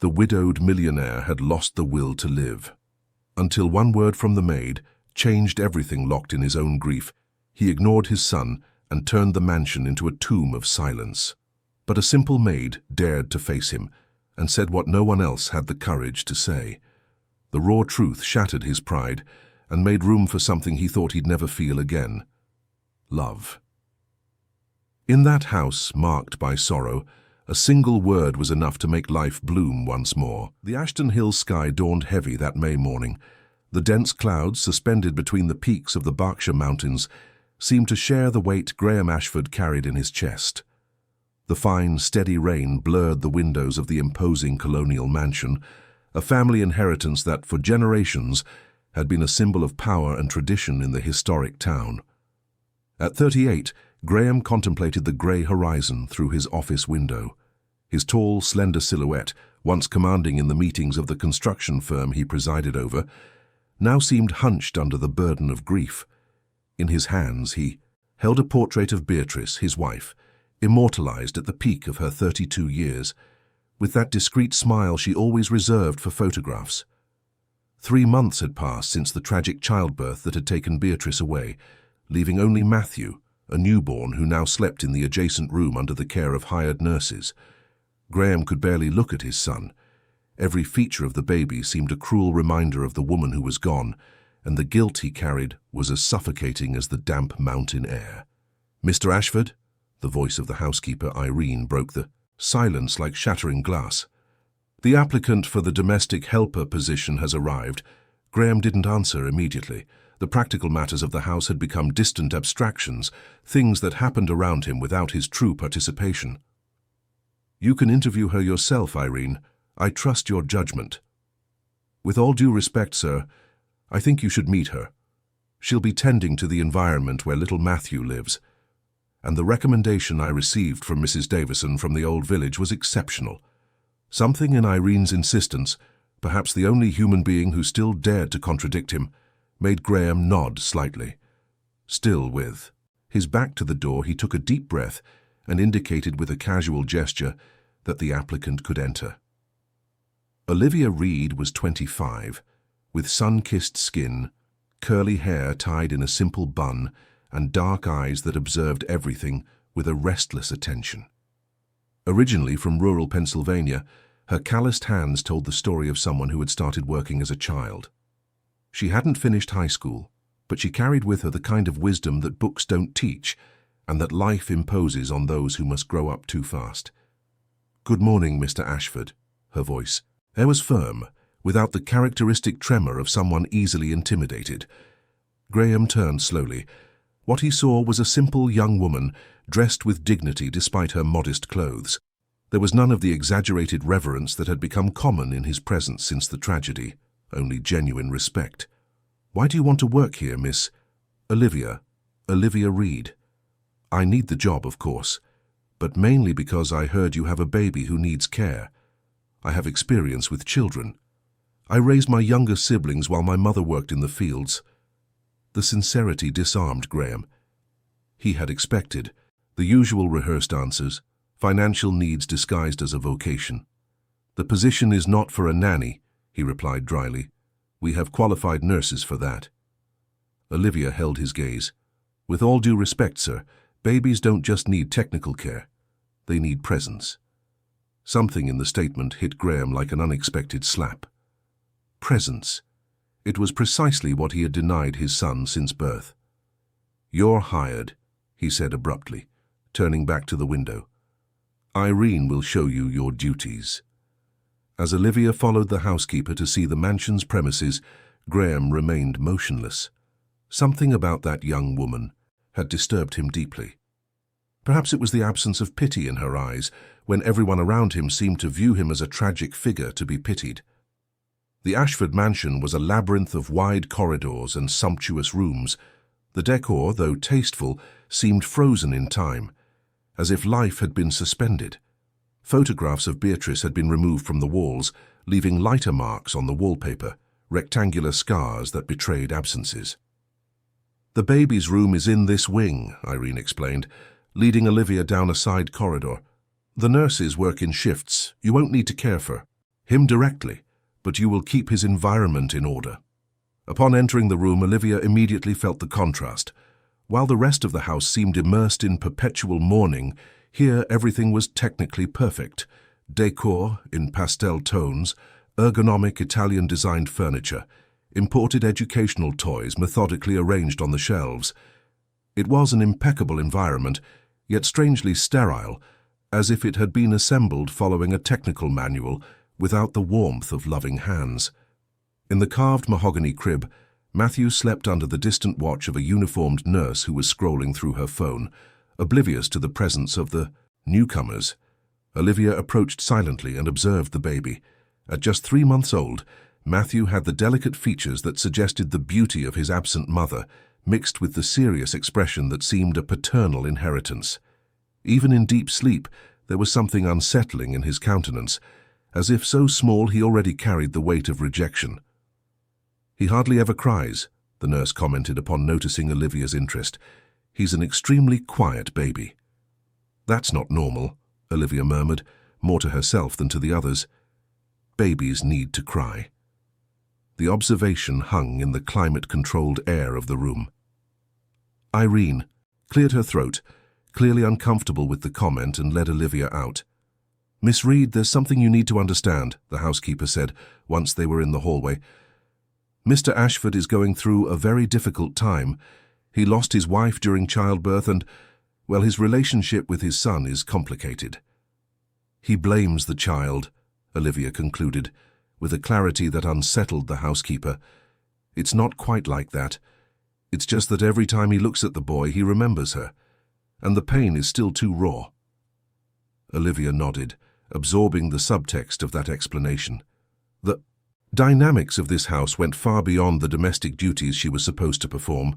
The widowed millionaire had lost the will to live. Until one word from the maid changed everything. Locked in his own grief, he ignored his son and turned the mansion into a tomb of silence. But a simple maid dared to face him and said what no one else had the courage to say. The raw truth shattered his pride and made room for something he thought he'd never feel again: love. In that house marked by sorrow, a single word was enough to make life bloom once more. The Ashton Hill sky dawned heavy that May morning. The dense clouds suspended between the peaks of the Berkshire Mountains seemed to share the weight Graham Ashford carried in his chest. The fine, steady rain blurred the windows of the imposing colonial mansion, a family inheritance that, for generations, had been a symbol of power and tradition in the historic town. At 38, Graham contemplated the grey horizon through his office window. His tall, slender silhouette, once commanding in the meetings of the construction firm he presided over, now seemed hunched under the burden of grief. In his hands he held a portrait of Beatrice, his wife, immortalized at the peak of her 32 years, with that discreet smile she always reserved for photographs. 3 months had passed since the tragic childbirth that had taken Beatrice away, leaving only Matthew, a newborn who now slept in the adjacent room under the care of hired nurses. Graham could barely look at his son. Every feature of the baby seemed a cruel reminder of the woman who was gone, and the guilt he carried was as suffocating as the damp mountain air. "Mr. Ashford?" The voice of the housekeeper, Irene, broke the silence like shattering glass. "The applicant for the domestic helper position has arrived." Graham didn't answer immediately. The practical matters of the house had become distant abstractions, things that happened around him without his true participation. "You can interview her yourself, Irene. I trust your judgment." "With all due respect, sir, I think you should meet her. She'll be tending to the environment where little Matthew lives. And the recommendation I received from Mrs. Davison from the old village was exceptional." Something in Irene's insistence, perhaps the only human being who still dared to contradict him, made Graham nod slightly. Still with his back to the door, he took a deep breath and indicated with a casual gesture that the applicant could enter. Olivia Reed was 25, with sun-kissed skin, curly hair tied in a simple bun, and dark eyes that observed everything with a restless attention. Originally from rural Pennsylvania, her calloused hands told the story of someone who had started working as a child. She hadn't finished high school, but she carried with her the kind of wisdom that books don't teach, and that life imposes on those who must grow up too fast. "Good morning, Mr. Ashford," her voice. It was firm, without the characteristic tremor of someone easily intimidated. Graham turned slowly. What he saw was a simple young woman, dressed with dignity despite her modest clothes. There was none of the exaggerated reverence that had become common in his presence since the tragedy, only genuine respect. "Why do you want to work here, Miss Olivia Reed?" "I need the job, of course, but mainly because I heard you have a baby who needs care. I have experience with children. I raised my younger siblings while my mother worked in the fields." The sincerity disarmed Graham. He had expected the usual rehearsed answers, financial needs disguised as a vocation. "The position is not for a nanny," he replied dryly. "We have qualified nurses for that." Olivia held his gaze. "With all due respect, sir, babies don't just need technical care. They need presence." Something in the statement hit Graham like an unexpected slap. Presence. It was precisely what he had denied his son since birth. "You're hired," he said abruptly, turning back to the window. "Irene will show you your duties." As Olivia followed the housekeeper to see the mansion's premises, Graham remained motionless. Something about that young woman had disturbed him deeply. Perhaps it was the absence of pity in her eyes, when everyone around him seemed to view him as a tragic figure to be pitied. The Ashford mansion was a labyrinth of wide corridors and sumptuous rooms. The decor, though tasteful, seemed frozen in time, as if life had been suspended. Photographs of Beatrice had been removed from the walls, leaving lighter marks on the wallpaper, rectangular scars that betrayed absences. "The baby's room is in this wing," Irene explained, leading Olivia down a side corridor. "The nurses work in shifts. You won't need to care for." Him directly, but you will keep his environment in order." Upon entering the room, Olivia immediately felt the contrast. While the rest of the house seemed immersed in perpetual mourning, here everything was technically perfect. Decor in pastel tones, ergonomic Italian-designed furniture, imported educational toys methodically arranged on the shelves. It was an impeccable environment, yet strangely sterile, as if it had been assembled following a technical manual without the warmth of loving hands. In the carved mahogany crib, Matthew slept under the distant watch of a uniformed nurse who was scrolling through her phone, oblivious to the presence of the newcomers. Olivia approached silently and observed the baby. At just 3 months old, Matthew had the delicate features that suggested the beauty of his absent mother, mixed with the serious expression that seemed a paternal inheritance. Even in deep sleep, there was something unsettling in his countenance, as if so small he already carried the weight of rejection. "He hardly ever cries," the nurse commented upon noticing Olivia's interest. "He's an extremely quiet baby." "That's not normal," Olivia murmured, more to herself than to the others. "Babies need to cry." The observation hung in the climate-controlled air of the room. Irene cleared her throat, clearly uncomfortable with the comment, and led Olivia out. "Miss Reed, there's something you need to understand," the housekeeper said, once they were in the hallway. "Mr. Ashford is going through a very difficult time. He lost his wife during childbirth and, well, his relationship with his son is complicated." "He blames the child," Olivia concluded, with a clarity that unsettled the housekeeper. "It's not quite like that. It's just that every time he looks at the boy, he remembers her, and the pain is still too raw." Olivia nodded, absorbing the subtext of that explanation. The dynamics of this house went far beyond the domestic duties she was supposed to perform.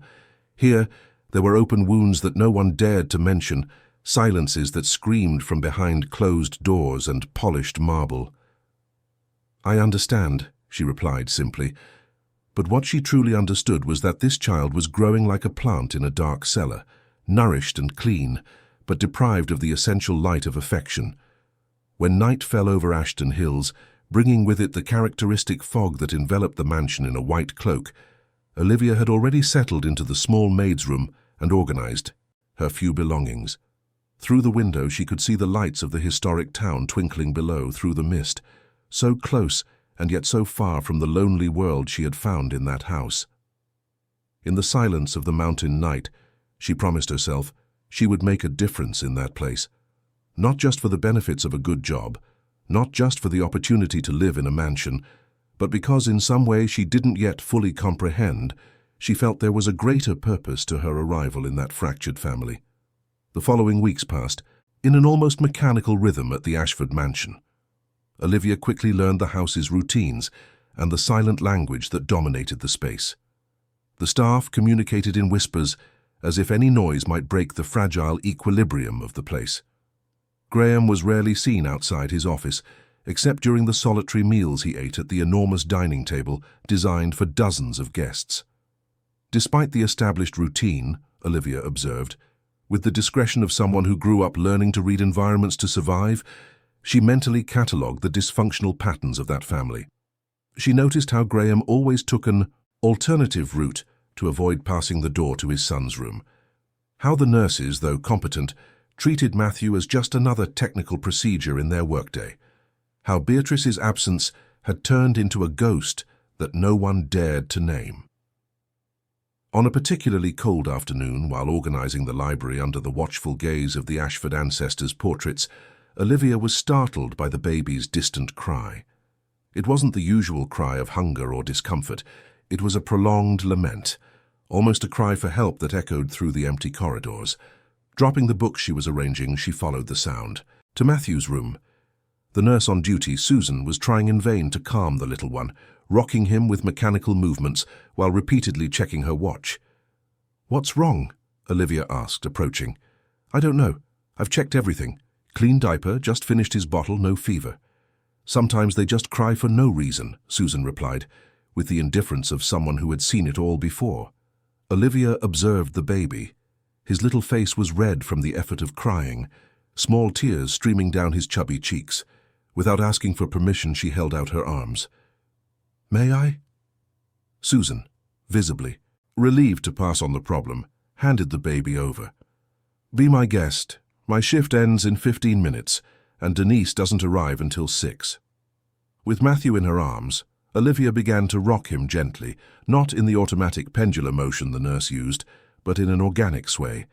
Here, there were open wounds that no one dared to mention, silences that screamed from behind closed doors and polished marble. "I understand," she replied simply, but what she truly understood was that this child was growing like a plant in a dark cellar, nourished and clean, but deprived of the essential light of affection. When night fell over Ashton Hills, bringing with it the characteristic fog that enveloped the mansion in a white cloak, Olivia had already settled into the small maid's room and organized her few belongings. Through the window she could see the lights of the historic town twinkling below through the mist, so close and yet so far from the lonely world she had found in that house. In the silence of the mountain night, she promised herself she would make a difference in that place, not just for the benefits of a good job, not just for the opportunity to live in a mansion, but because in some way she didn't yet fully comprehend, she felt there was a greater purpose to her arrival in that fractured family. The following weeks passed in an almost mechanical rhythm at the Ashford mansion. Olivia quickly learned the house's routines and the silent language that dominated the space. The staff communicated in whispers, as if any noise might break the fragile equilibrium of the place. Graham was rarely seen outside his office, except during the solitary meals he ate at the enormous dining table designed for dozens of guests. Despite the established routine, Olivia observed, with the discretion of someone who grew up learning to read environments to survive, she mentally catalogued the dysfunctional patterns of that family. She noticed how Graham always took an alternative route to avoid passing the door to his son's room. How the nurses, though competent, treated Matthew as just another technical procedure in their workday. How Beatrice's absence had turned into a ghost that no one dared to name. On a particularly cold afternoon, while organizing the library under the watchful gaze of the Ashford ancestors' portraits, Olivia was startled by the baby's distant cry. It wasn't the usual cry of hunger or discomfort. It was a prolonged lament, almost a cry for help that echoed through the empty corridors. Dropping the book she was arranging, she followed the sound to Matthew's room. The nurse on duty, Susan, was trying in vain to calm the little one, rocking him with mechanical movements while repeatedly checking her watch. "What's wrong?" Olivia asked, approaching. "I don't know. I've checked everything. Clean diaper, just finished his bottle, no fever." "Sometimes they just cry for no reason," Susan replied, with the indifference of someone who had seen it all before. Olivia observed the baby. His little face was red from the effort of crying, small tears streaming down his chubby cheeks. Without asking for permission, she held out her arms. "May I?" Susan, visibly relieved to pass on the problem, handed the baby over. "Be my guest. My shift ends in 15 minutes, and Denise doesn't arrive until 6. With Matthew in her arms, Olivia began to rock him gently, not in the automatic pendulum motion the nurse used, but in an organic sway,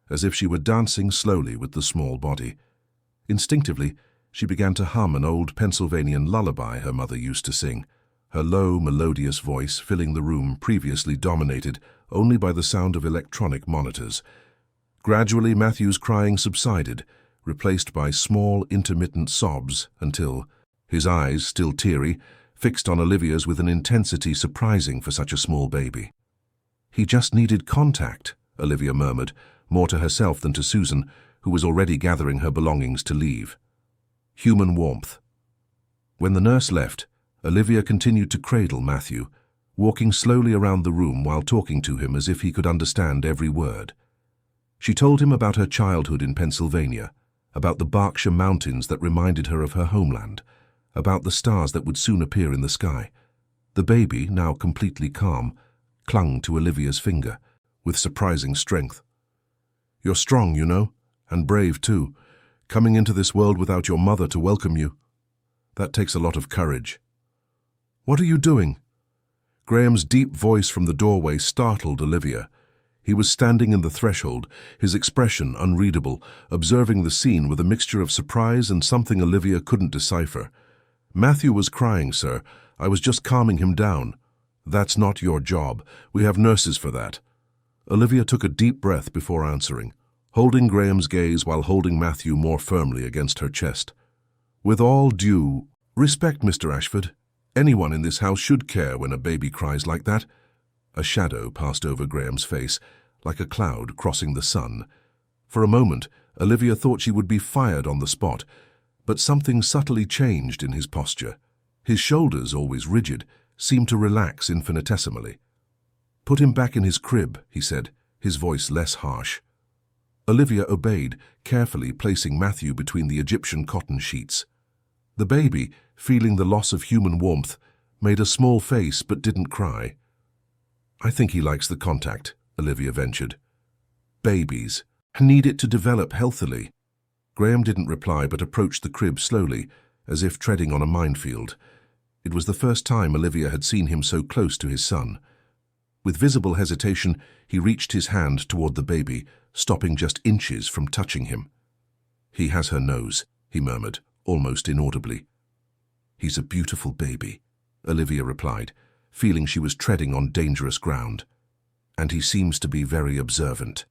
as if she were dancing slowly with the small body. Instinctively, she began to hum an old Pennsylvanian lullaby her mother used to sing, her low, melodious voice filling the room previously dominated only by the sound of electronic monitors. Gradually, Matthew's crying subsided, replaced by small, intermittent sobs until, his eyes, still teary, fixed on Olivia's with an intensity surprising for such a small baby. "He just needed contact," Olivia murmured, more to herself than to Susan, who was already gathering her belongings to leave. Human warmth. When the nurse left, Olivia continued to cradle Matthew, walking slowly around the room while talking to him as if he could understand every word. She told him about her childhood in Pennsylvania, about the Berkshire Mountains that reminded her of her homeland, about the stars that would soon appear in the sky. The baby, now completely calm, clung to Olivia's finger, with surprising strength. "You're strong, you know, and brave too, coming into this world without your mother to welcome you. That takes a lot of courage." "What are you doing?" Graham's deep voice from the doorway startled Olivia. He was standing in the threshold, his expression unreadable, observing the scene with a mixture of surprise and something Olivia couldn't decipher. "Matthew was crying, sir. I was just calming him down." "That's not your job. We have nurses for that." Olivia took a deep breath before answering, holding Graham's gaze while holding Matthew more firmly against her chest. "With all due respect, Mr. Ashford, anyone in this house should care when a baby cries like that." A shadow passed over Graham's face, like a cloud crossing the sun. For a moment, Olivia thought she would be fired on the spot, but something subtly changed in his posture. His shoulders, always rigid, seemed to relax infinitesimally. "Put him back in his crib," he said, his voice less harsh. Olivia obeyed, carefully placing Matthew between the Egyptian cotton sheets. The baby, feeling the loss of human warmth, made a small face but didn't cry. "I think he likes the contact," Olivia ventured. "Babies need it to develop healthily." Graham didn't reply but approached the crib slowly, as if treading on a minefield. It was the first time Olivia had seen him so close to his son. With visible hesitation, he reached his hand toward the baby, stopping just inches from touching him. "He has her nose," he murmured, almost inaudibly. "He's a beautiful baby," Olivia replied, feeling she was treading on dangerous ground. "And he seems to be very observant."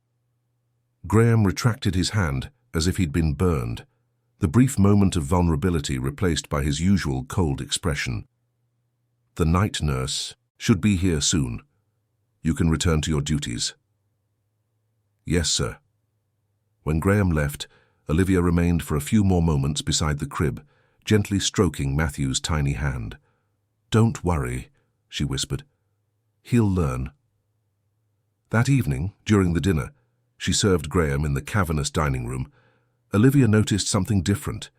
Graham retracted his hand as if he'd been burned, the brief moment of vulnerability replaced by his usual cold expression. "The night nurse should be here soon. You can return to your duties." "Yes, sir." When Graham left, Olivia remained for a few more moments beside the crib, gently stroking Matthew's tiny hand. "Don't worry," she whispered. "He'll learn." That evening, during the dinner, she served Graham in the cavernous dining room. Olivia noticed something different.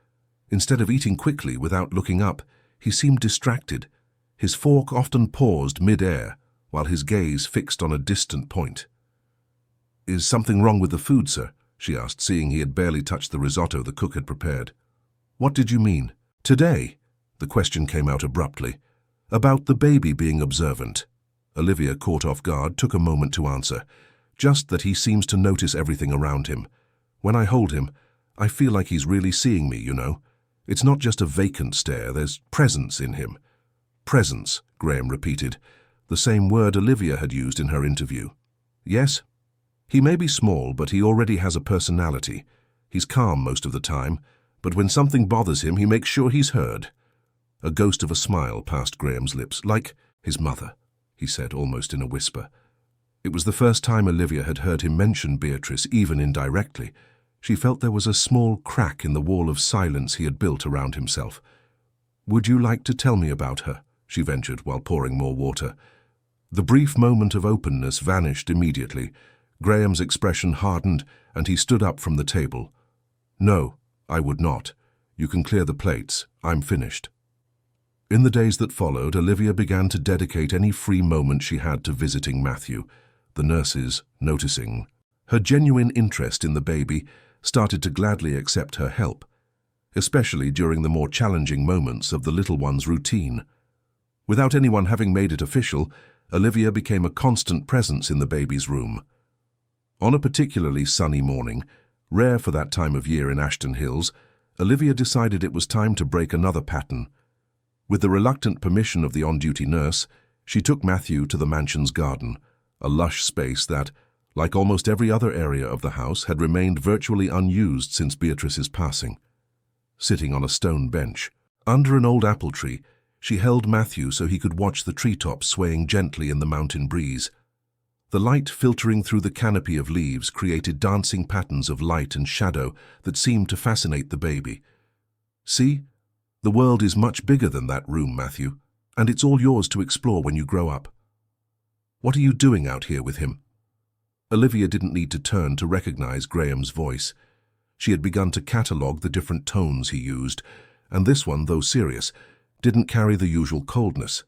Instead of eating quickly without looking up, he seemed distracted. His fork often paused mid-air, while his gaze fixed on a distant point. "Is something wrong with the food, sir?" she asked, seeing he had barely touched the risotto the cook had prepared. "What did you mean?" "Today," the question came out abruptly. "About the baby being observant." Olivia, caught off guard, took a moment to answer. "Just that he seems to notice everything around him. When I hold him, I feel like he's really seeing me, you know. It's not just a vacant stare, there's presence in him." "Presence," Graham repeated, the same word Olivia had used in her interview. "Yes. He may be small, but he already has a personality. He's calm most of the time, but when something bothers him, he makes sure he's heard." A ghost of a smile passed Graham's lips. "Like his mother," he said, almost in a whisper. It was the first time Olivia had heard him mention Beatrice, even indirectly. She felt there was a small crack in the wall of silence he had built around himself. "Would you like to tell me about her?" she ventured while pouring more water. The brief moment of openness vanished immediately. Graham's expression hardened, and he stood up from the table. "No, I would not. You can clear the plates. I'm finished." In the days that followed, Olivia began to dedicate any free moment she had to visiting Matthew. The nurses, noticing her genuine interest in the baby, started to gladly accept her help, especially during the more challenging moments of the little one's routine. Without anyone having made it official, Olivia became a constant presence in the baby's room. On a particularly sunny morning, rare for that time of year in Ashton Hills, Olivia decided it was time to break another pattern. With the reluctant permission of the on-duty nurse, she took Matthew to the mansion's garden, a lush space that, like almost every other area of the house, had remained virtually unused since Beatrice's passing. Sitting on a stone bench, under an old apple tree, she held Matthew so he could watch the treetops swaying gently in the mountain breeze. The light filtering through the canopy of leaves created dancing patterns of light and shadow that seemed to fascinate the baby. "See? The world is much bigger than that room, Matthew, and it's all yours to explore when you grow up. What are you doing out here with him?" Olivia didn't need to turn to recognize Graham's voice. She had begun to catalogue the different tones he used, and this one, though serious, didn't carry the usual coldness.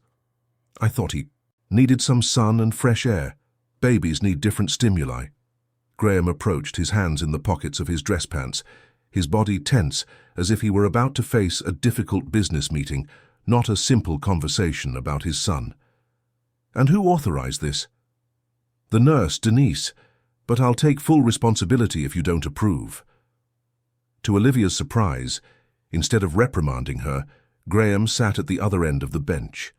"I thought he needed some sun and fresh air. Babies need different stimuli." Graham approached, his hands in the pockets of his dress pants, his body tense as if he were about to face a difficult business meeting, not a simple conversation about his son. "And who authorized this?" "The nurse, Denise, but I'll take full responsibility if you don't approve." To Olivia's surprise, instead of reprimanding her, Graham sat at the other end of the bench.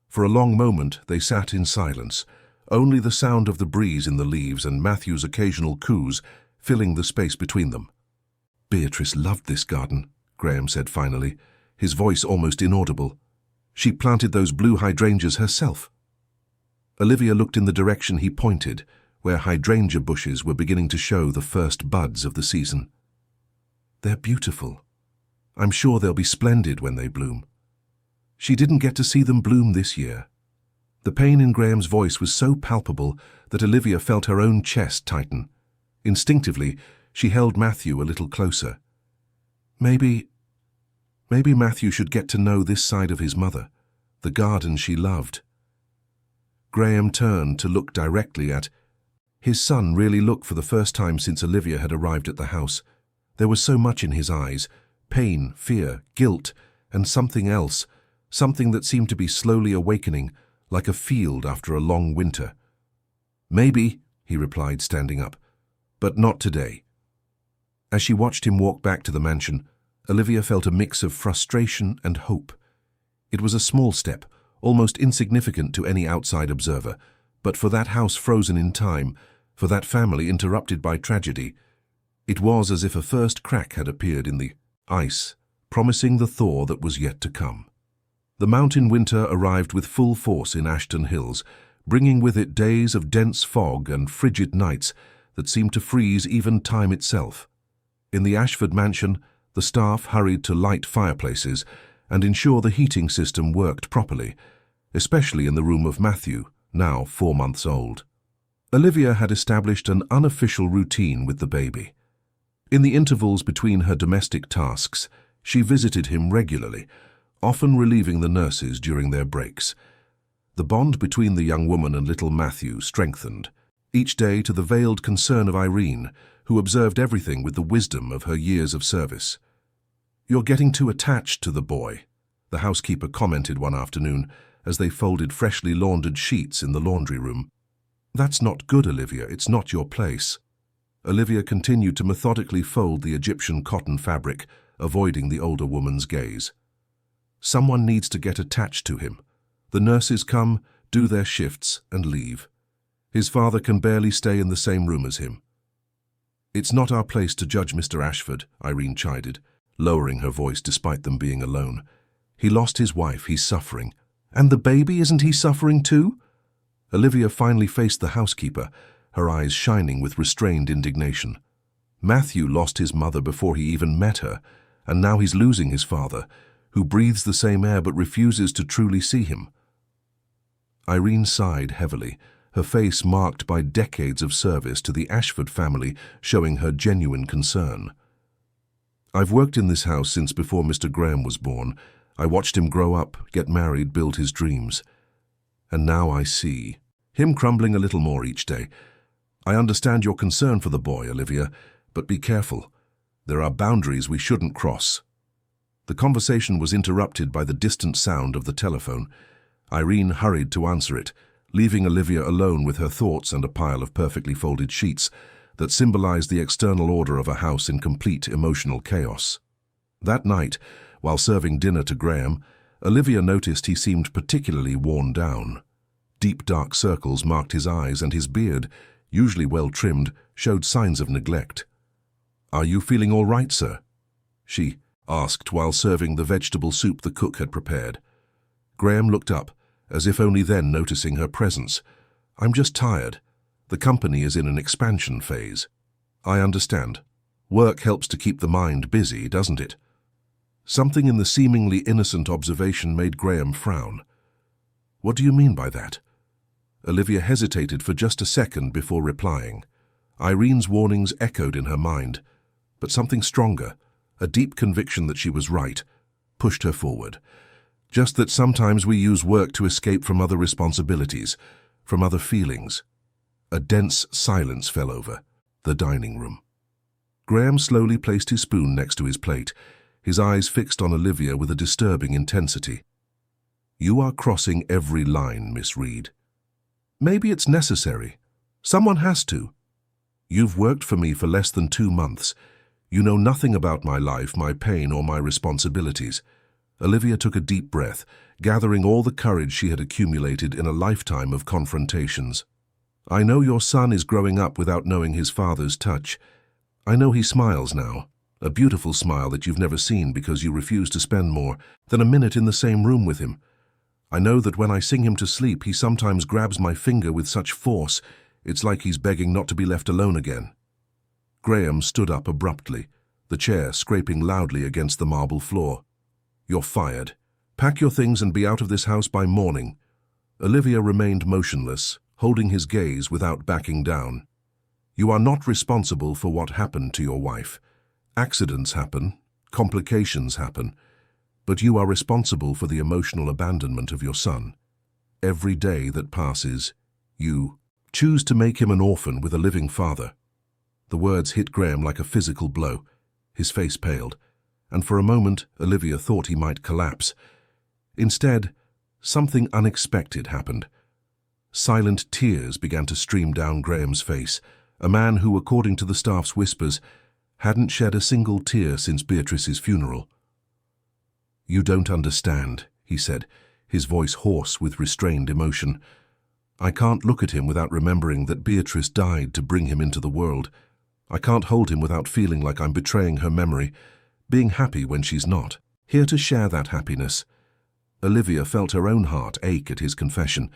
For a long moment they sat in silence, only the sound of the breeze in the leaves and Matthew's occasional coos filling the space between them. "Beatrice loved this garden," Graham said finally, his voice almost inaudible. "She planted those blue hydrangeas herself." Olivia looked in the direction he pointed, where hydrangea bushes were beginning to show the first buds of the season. "They're beautiful. I'm sure they'll be splendid when they bloom." She didn't get to see them bloom this year. The pain in Graham's voice was so palpable that Olivia felt her own chest tighten. Instinctively, she held Matthew a little closer. Maybe Matthew should get to know this side of his mother, the garden she loved. Graham turned to look directly at his son. Really looked for the first time since Olivia had arrived at the house. There was so much in his eyes: pain, fear, guilt, and something else, something that seemed to be slowly awakening, like a field after a long winter. "Maybe," he replied, standing up, "but not today." As she watched him walk back to the mansion, Olivia felt a mix of frustration and hope. It was a small step, almost insignificant to any outside observer, but for that house frozen in time, for that family interrupted by tragedy, it was as if a first crack had appeared in the ice, promising the thaw that was yet to come. The mountain winter arrived with full force in Ashton Hills, bringing with it days of dense fog and frigid nights that seemed to freeze even time itself. In the Ashford mansion, the staff hurried to light fireplaces and ensure the heating system worked properly, especially in the room of Matthew, now 4 months old. Olivia had established an unofficial routine with the baby. In the intervals between her domestic tasks, she visited him regularly, often relieving the nurses during their breaks. The bond between the young woman and little Matthew strengthened, each day to the veiled concern of Irene, who observed everything with the wisdom of her years of service. "You're getting too attached to the boy," the housekeeper commented one afternoon as they folded freshly laundered sheets in the laundry room. "That's not good, Olivia. It's not your place." Olivia continued to methodically fold the Egyptian cotton fabric, avoiding the older woman's gaze. "Someone needs to get attached to him. The nurses come, do their shifts, and leave. His father can barely stay in the same room as him." "It's not our place to judge Mr. Ashford," Irene chided, lowering her voice despite them being alone. "He lost his wife, he's suffering. And the baby, isn't he suffering too?" Olivia finally faced the housekeeper, her eyes shining with restrained indignation. "Matthew lost his mother before he even met her, and now he's losing his father, who breathes the same air but refuses to truly see him." Irene sighed heavily, her face marked by decades of service to the Ashford family showing her genuine concern. I've worked in this house since before Mr. Graham was born. I watched him grow up, get married, build his dreams. And now I see him crumbling a little more each day. I understand your concern for the boy, Olivia, but be careful. There are boundaries we shouldn't cross. The conversation was interrupted by the distant sound of the telephone. Irene hurried to answer it, leaving Olivia alone with her thoughts and a pile of perfectly folded sheets that symbolized the external order of a house in complete emotional chaos. That night, while serving dinner to Graham, Olivia noticed he seemed particularly worn down. Deep dark circles marked his eyes, and his beard, usually well trimmed, showed signs of neglect. "Are you feeling all right, sir?" she asked while serving the vegetable soup the cook had prepared. Graham looked up, as if only then noticing her presence. "I'm just tired. The company is in an expansion phase." "I understand. Work helps to keep the mind busy, doesn't it?" Something in the seemingly innocent observation made Graham frown. "What do you mean by that?" Olivia hesitated for just a second before replying. Irene's warnings echoed in her mind, but something stronger, a deep conviction that she was right, pushed her forward. "Just that sometimes we use work to escape from other responsibilities, from other feelings." A dense silence fell over the dining room. Graham slowly placed his spoon next to his plate, his eyes fixed on Olivia with a disturbing intensity. "You are crossing every line, Miss Reed. Maybe it's necessary. Someone has to. You've worked for me for less than 2 months. You know nothing about my life, my pain, or my responsibilities." Olivia took a deep breath, gathering all the courage she had accumulated in a lifetime of confrontations. "I know your son is growing up without knowing his father's touch. I know he smiles now, a beautiful smile that you've never seen because you refuse to spend more than a minute in the same room with him. I know that when I sing him to sleep, he sometimes grabs my finger with such force, it's like he's begging not to be left alone again." Graham stood up abruptly, the chair scraping loudly against the marble floor. "You're fired. Pack your things and be out of this house by morning." Olivia remained motionless, holding his gaze without backing down. "You are not responsible for what happened to your wife. Accidents happen, complications happen, but you are responsible for the emotional abandonment of your son. Every day that passes, you choose to make him an orphan with a living father." The words hit Graham like a physical blow. His face paled, and for a moment Olivia thought he might collapse. Instead, something unexpected happened. Silent tears began to stream down Graham's face, a man who, according to the staff's whispers, hadn't shed a single tear since Beatrice's funeral. "You don't understand," he said, his voice hoarse with restrained emotion. "I can't look at him without remembering that Beatrice died to bring him into the world. I can't hold him without feeling like I'm betraying her memory, being happy when she's not, here to share that happiness." Olivia felt her own heart ache at his confession.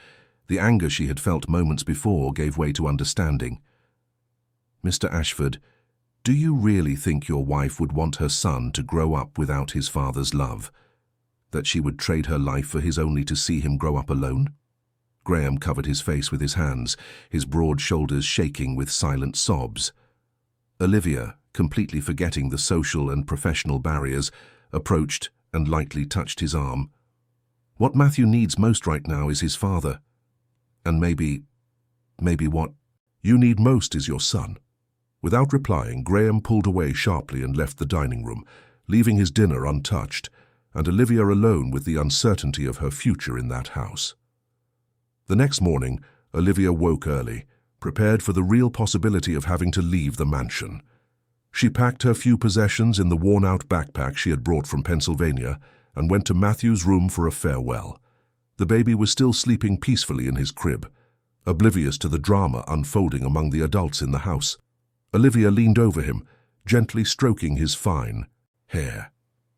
The anger she had felt moments before gave way to understanding. "Mr. Ashford, do you really think your wife would want her son to grow up without his father's love? That she would trade her life for his only to see him grow up alone?" Graham covered his face with his hands, his broad shoulders shaking with silent sobs. Olivia, completely forgetting the social and professional barriers, approached and lightly touched his arm. "What Matthew needs most right now is his father. And maybe what you need most is your son." Without replying, Graham pulled away sharply and left the dining room, leaving his dinner untouched, and Olivia alone with the uncertainty of her future in that house. The next morning, Olivia woke early, prepared for the real possibility of having to leave the mansion. She packed her few possessions in the worn-out backpack she had brought from Pennsylvania and went to Matthew's room for a farewell. The baby was still sleeping peacefully in his crib, oblivious to the drama unfolding among the adults in the house. Olivia leaned over him, gently stroking his fine hair.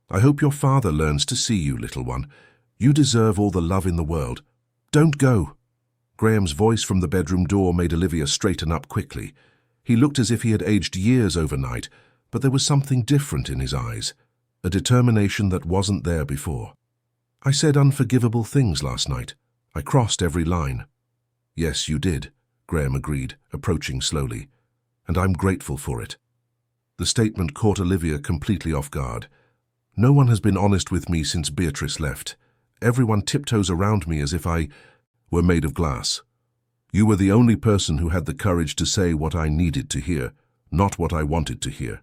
"I hope your father learns to see you, little one. You deserve all the love in the world. Don't go." Graham's voice from the bedroom door made Olivia straighten up quickly. He looked as if he had aged years overnight, but there was something different in his eyes, a determination that wasn't there before. "I said unforgivable things last night. I crossed every line." "Yes, you did," Graham agreed, approaching slowly. "And I'm grateful for it." The statement caught Olivia completely off guard. No one has been honest with me since Beatrice left. Everyone tiptoes around me as if I were made of glass. You were the only person who had the courage to say what I needed to hear, not what I wanted to hear.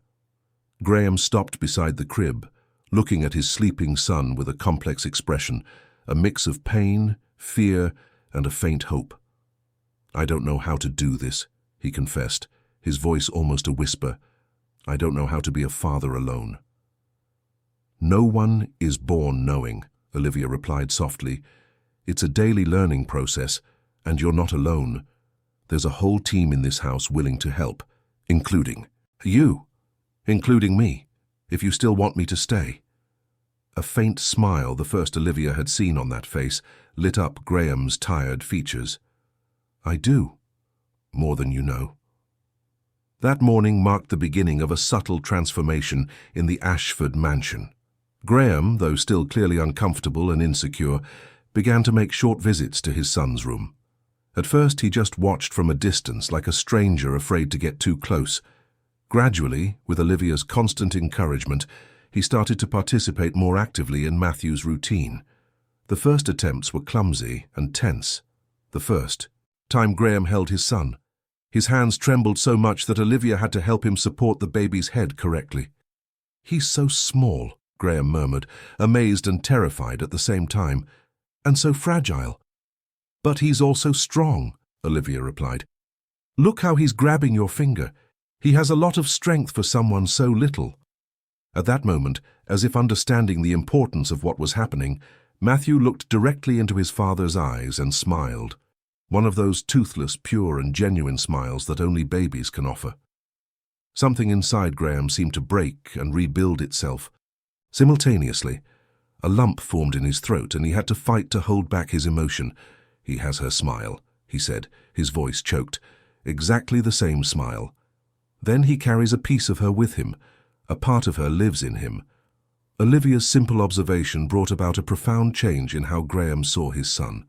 Graham stopped beside the crib, looking at his sleeping son with a complex expression, a mix of pain, fear, and a faint hope. I don't know how to do this, he confessed, his voice almost a whisper. I don't know how to be a father alone. No one is born knowing, Olivia replied softly. It's a daily learning process, and you're not alone. There's a whole team in this house willing to help, including you, including me, if you still want me to stay. A faint smile, the first Olivia had seen on that face, lit up Graham's tired features. I do, more than you know. That morning marked the beginning of a subtle transformation in the Ashford mansion. Graham, though still clearly uncomfortable and insecure, began to make short visits to his son's room. At first he just watched from a distance like a stranger afraid to get too close. Gradually, with Olivia's constant encouragement, he started to participate more actively in Matthew's routine. The first attempts were clumsy and tense. The first time Graham held his son. His hands trembled so much that Olivia had to help him support the baby's head correctly. He's so small, Graham murmured, amazed and terrified at the same time, and so fragile. But he's also strong, Olivia replied. Look how he's grabbing your finger. He has a lot of strength for someone so little. At that moment, as if understanding the importance of what was happening, Matthew looked directly into his father's eyes and smiled. One of those toothless, pure and genuine smiles that only babies can offer. Something inside Graham seemed to break and rebuild itself. Simultaneously, a lump formed in his throat and he had to fight to hold back his emotion. He has her smile, he said, his voice choked. Exactly the same smile. Then he carries a piece of her with him. A part of her lives in him. Olivia's simple observation brought about a profound change in how Graham saw his son.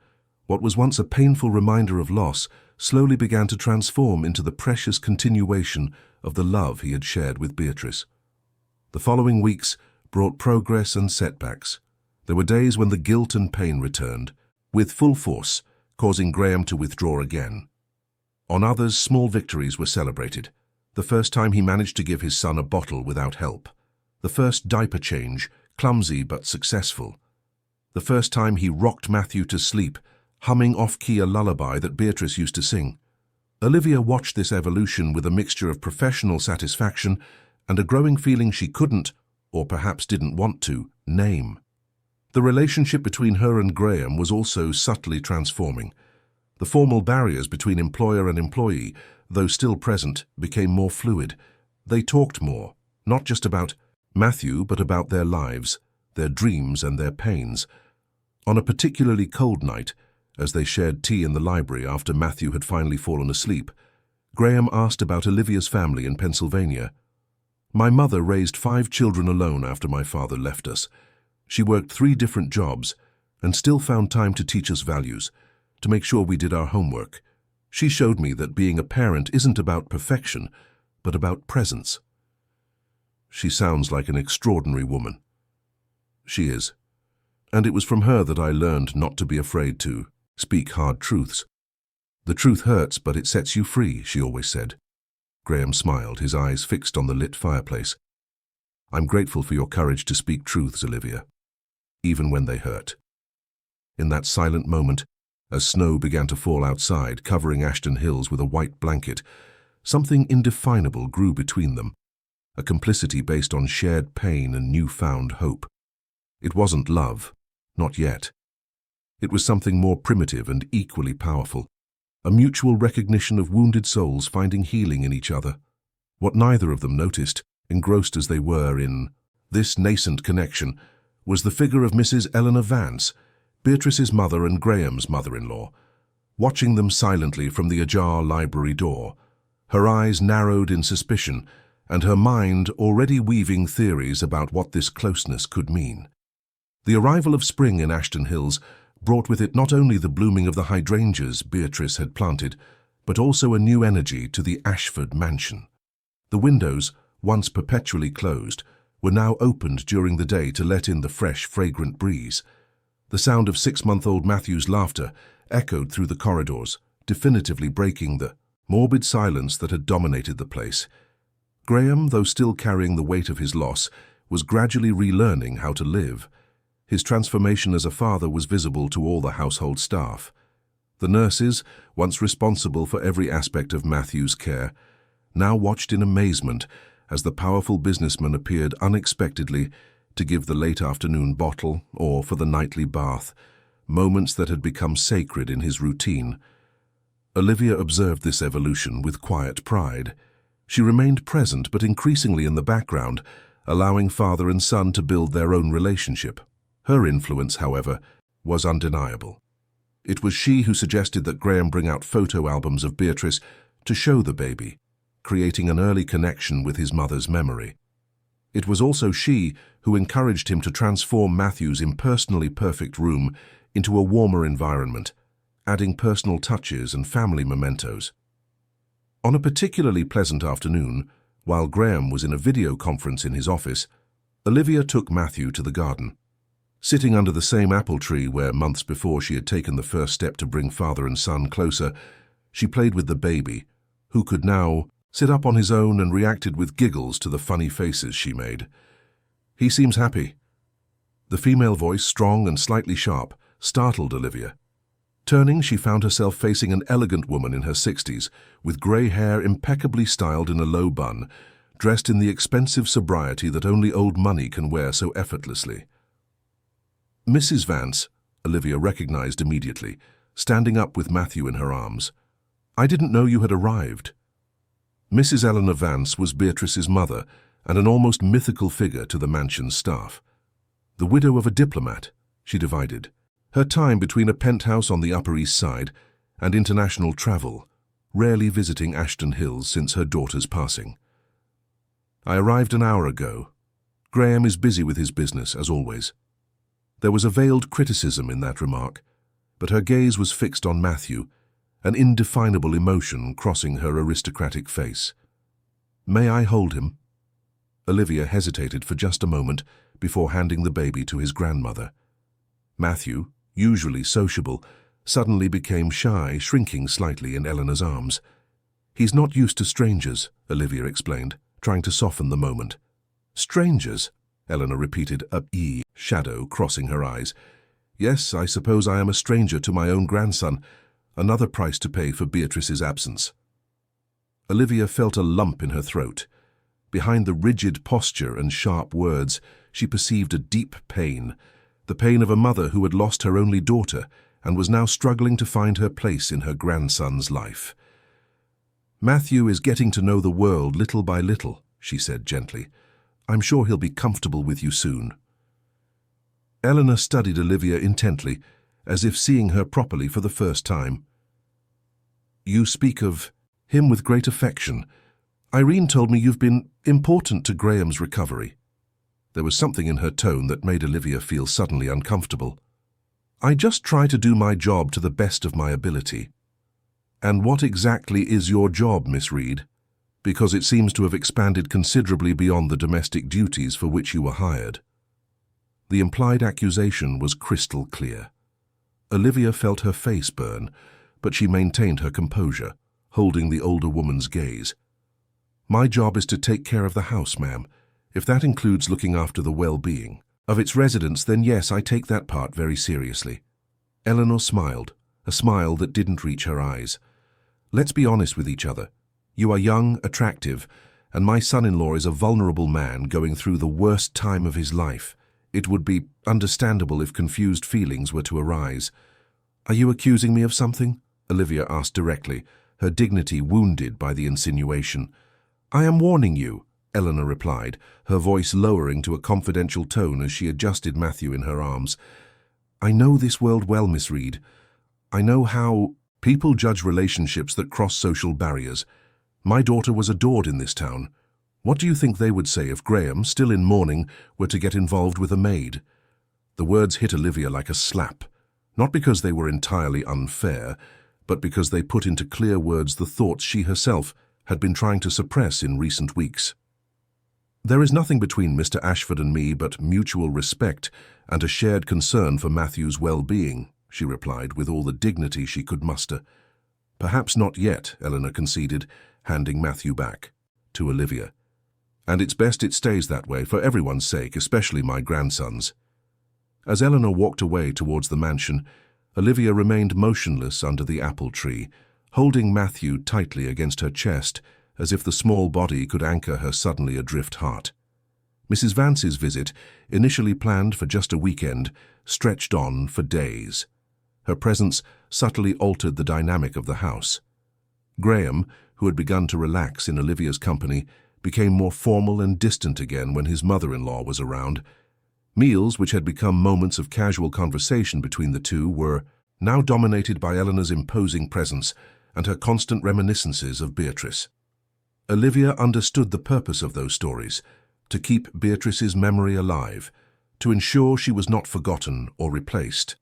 What was once a painful reminder of loss slowly began to transform into the precious continuation of the love he had shared with Beatrice. The following weeks brought progress and setbacks. There were days when the guilt and pain returned, with full force, causing Graham to withdraw again. On others, small victories were celebrated. The first time he managed to give his son a bottle without help. The first diaper change, clumsy but successful. The first time he rocked Matthew to sleep, humming off-key a lullaby that Beatrice used to sing. Olivia watched this evolution with a mixture of professional satisfaction and a growing feeling she couldn't, or perhaps didn't want to, name. The relationship between her and Graham was also subtly transforming. The formal barriers between employer and employee, though still present, became more fluid. They talked more, not just about Matthew, but about their lives, their dreams and their pains. On a particularly cold night, as they shared tea in the library after Matthew had finally fallen asleep, Graham asked about Olivia's family in Pennsylvania. My mother raised 5 children alone after my father left us. She worked 3 different jobs and still found time to teach us values, to make sure we did our homework. She showed me that being a parent isn't about perfection, but about presence. She sounds like an extraordinary woman. She is. And it was from her that I learned not to be afraid to speak hard truths. The truth hurts, but it sets you free, she always said. Graham smiled, his eyes fixed on the lit fireplace. I'm grateful for your courage to speak truths, Olivia, even when they hurt. In that silent moment, as snow began to fall outside, covering Ashton Hills with a white blanket, something indefinable grew between them, a complicity based on shared pain and newfound hope. It wasn't love, not yet. It was something more primitive and equally powerful, a mutual recognition of wounded souls finding healing in each other. What neither of them noticed, engrossed as they were in this nascent connection, was the figure of Mrs. Eleanor Vance, Beatrice's mother and Graham's mother-in-law, watching them silently from the ajar library door, her eyes narrowed in suspicion and her mind already weaving theories about what this closeness could mean. The arrival of spring in Ashton Hills brought with it not only the blooming of the hydrangeas Beatrice had planted, but also a new energy to the Ashford mansion. The windows, once perpetually closed, were now opened during the day to let in the fresh, fragrant breeze. The sound of 6-month-old Matthew's laughter echoed through the corridors, definitively breaking the morbid silence that had dominated the place. Graham, though still carrying the weight of his loss, was gradually relearning how to live. His transformation as a father was visible to all the household staff. The nurses, once responsible for every aspect of Matthew's care, now watched in amazement as the powerful businessman appeared unexpectedly to give the late afternoon bottle or for the nightly bath, moments that had become sacred in his routine. Olivia observed this evolution with quiet pride. She remained present but increasingly in the background, allowing father and son to build their own relationship. Her influence, however, was undeniable. It was she who suggested that Graham bring out photo albums of Beatrice to show the baby, creating an early connection with his mother's memory. It was also she who encouraged him to transform Matthew's impersonally perfect room into a warmer environment, adding personal touches and family mementos. On a particularly pleasant afternoon, while Graham was in a video conference in his office, Olivia took Matthew to the garden. Sitting under the same apple tree where months before she had taken the first step to bring father and son closer, she played with the baby, who could now sit up on his own and reacted with giggles to the funny faces she made. "He seems happy." The female voice, strong and slightly sharp, startled Olivia. Turning, she found herself facing an elegant woman in her 60s, with grey hair impeccably styled in a low bun, dressed in the expensive sobriety that only old money can wear so effortlessly. "Mrs. Vance," Olivia recognized immediately, standing up with Matthew in her arms. "I didn't know you had arrived." Mrs. Eleanor Vance was Beatrice's mother and an almost mythical figure to the mansion's staff. The widow of a diplomat, she divided her time between a penthouse on the Upper East Side and international travel, rarely visiting Ashton Hills since her daughter's passing. "I arrived an hour ago. Graham is busy with his business, as always." There was a veiled criticism in that remark, but her gaze was fixed on Matthew, an indefinable emotion crossing her aristocratic face. "May I hold him?" Olivia hesitated for just a moment before handing the baby to his grandmother. Matthew, usually sociable, suddenly became shy, shrinking slightly in Eleanor's arms. "He's not used to strangers," Olivia explained, trying to soften the moment. "Strangers?" Eleanor repeated, a shadow crossing her eyes. "Yes, I suppose I am a stranger to my own grandson, another price to pay for Beatrice's absence." Olivia felt a lump in her throat. Behind the rigid posture and sharp words, she perceived a deep pain, the pain of a mother who had lost her only daughter and was now struggling to find her place in her grandson's life. "Matthew is getting to know the world little by little," she said gently. "I'm sure he'll be comfortable with you soon." Eleanor studied Olivia intently, as if seeing her properly for the first time. "You speak of him with great affection. Irene told me you've been important to Graham's recovery." There was something in her tone that made Olivia feel suddenly uncomfortable. "I just try to do my job to the best of my ability." "And what exactly is your job, Miss Reed? Because it seems to have expanded considerably beyond the domestic duties for which you were hired." The implied accusation was crystal clear. Olivia felt her face burn, but she maintained her composure, holding the older woman's gaze. "My job is to take care of the house, ma'am. If that includes looking after the well-being of its residents, then yes, I take that part very seriously." Eleanor smiled, a smile that didn't reach her eyes. "Let's be honest with each other. You are young, attractive, and my son-in-law is a vulnerable man going through the worst time of his life. It would be understandable if confused feelings were to arise." "Are you accusing me of something?" Olivia asked directly, her dignity wounded by the insinuation. "I am warning you," Eleanor replied, her voice lowering to a confidential tone as she adjusted Matthew in her arms. "I know this world well, Miss Reed. I know how people judge relationships that cross social barriers. My daughter was adored in this town. What do you think they would say if Graham, still in mourning, were to get involved with a maid?" The words hit Olivia like a slap, not because they were entirely unfair, but because they put into clear words the thoughts she herself had been trying to suppress in recent weeks. There is nothing between Mr. Ashford and me but mutual respect and a shared concern for Matthew's well-being, she replied with all the dignity she could muster. Perhaps not yet, Eleanor conceded, handing Matthew back to Olivia. And it's best it stays that way for everyone's sake, especially my grandson's. As Eleanor walked away towards the mansion, Olivia remained motionless under the apple tree, holding Matthew tightly against her chest, as if the small body could anchor her suddenly adrift heart. Mrs. Vance's visit, initially planned for just a weekend, stretched on for days. Her presence subtly altered the dynamic of the house. Graham, who had begun to relax in Olivia's company, became more formal and distant again when his mother-in-law was around. Meals, which had become moments of casual conversation between the two, were now dominated by Eleanor's imposing presence and her constant reminiscences of Beatrice. Olivia understood the purpose of those stories, to keep Beatrice's memory alive, to ensure she was not forgotten or replaced.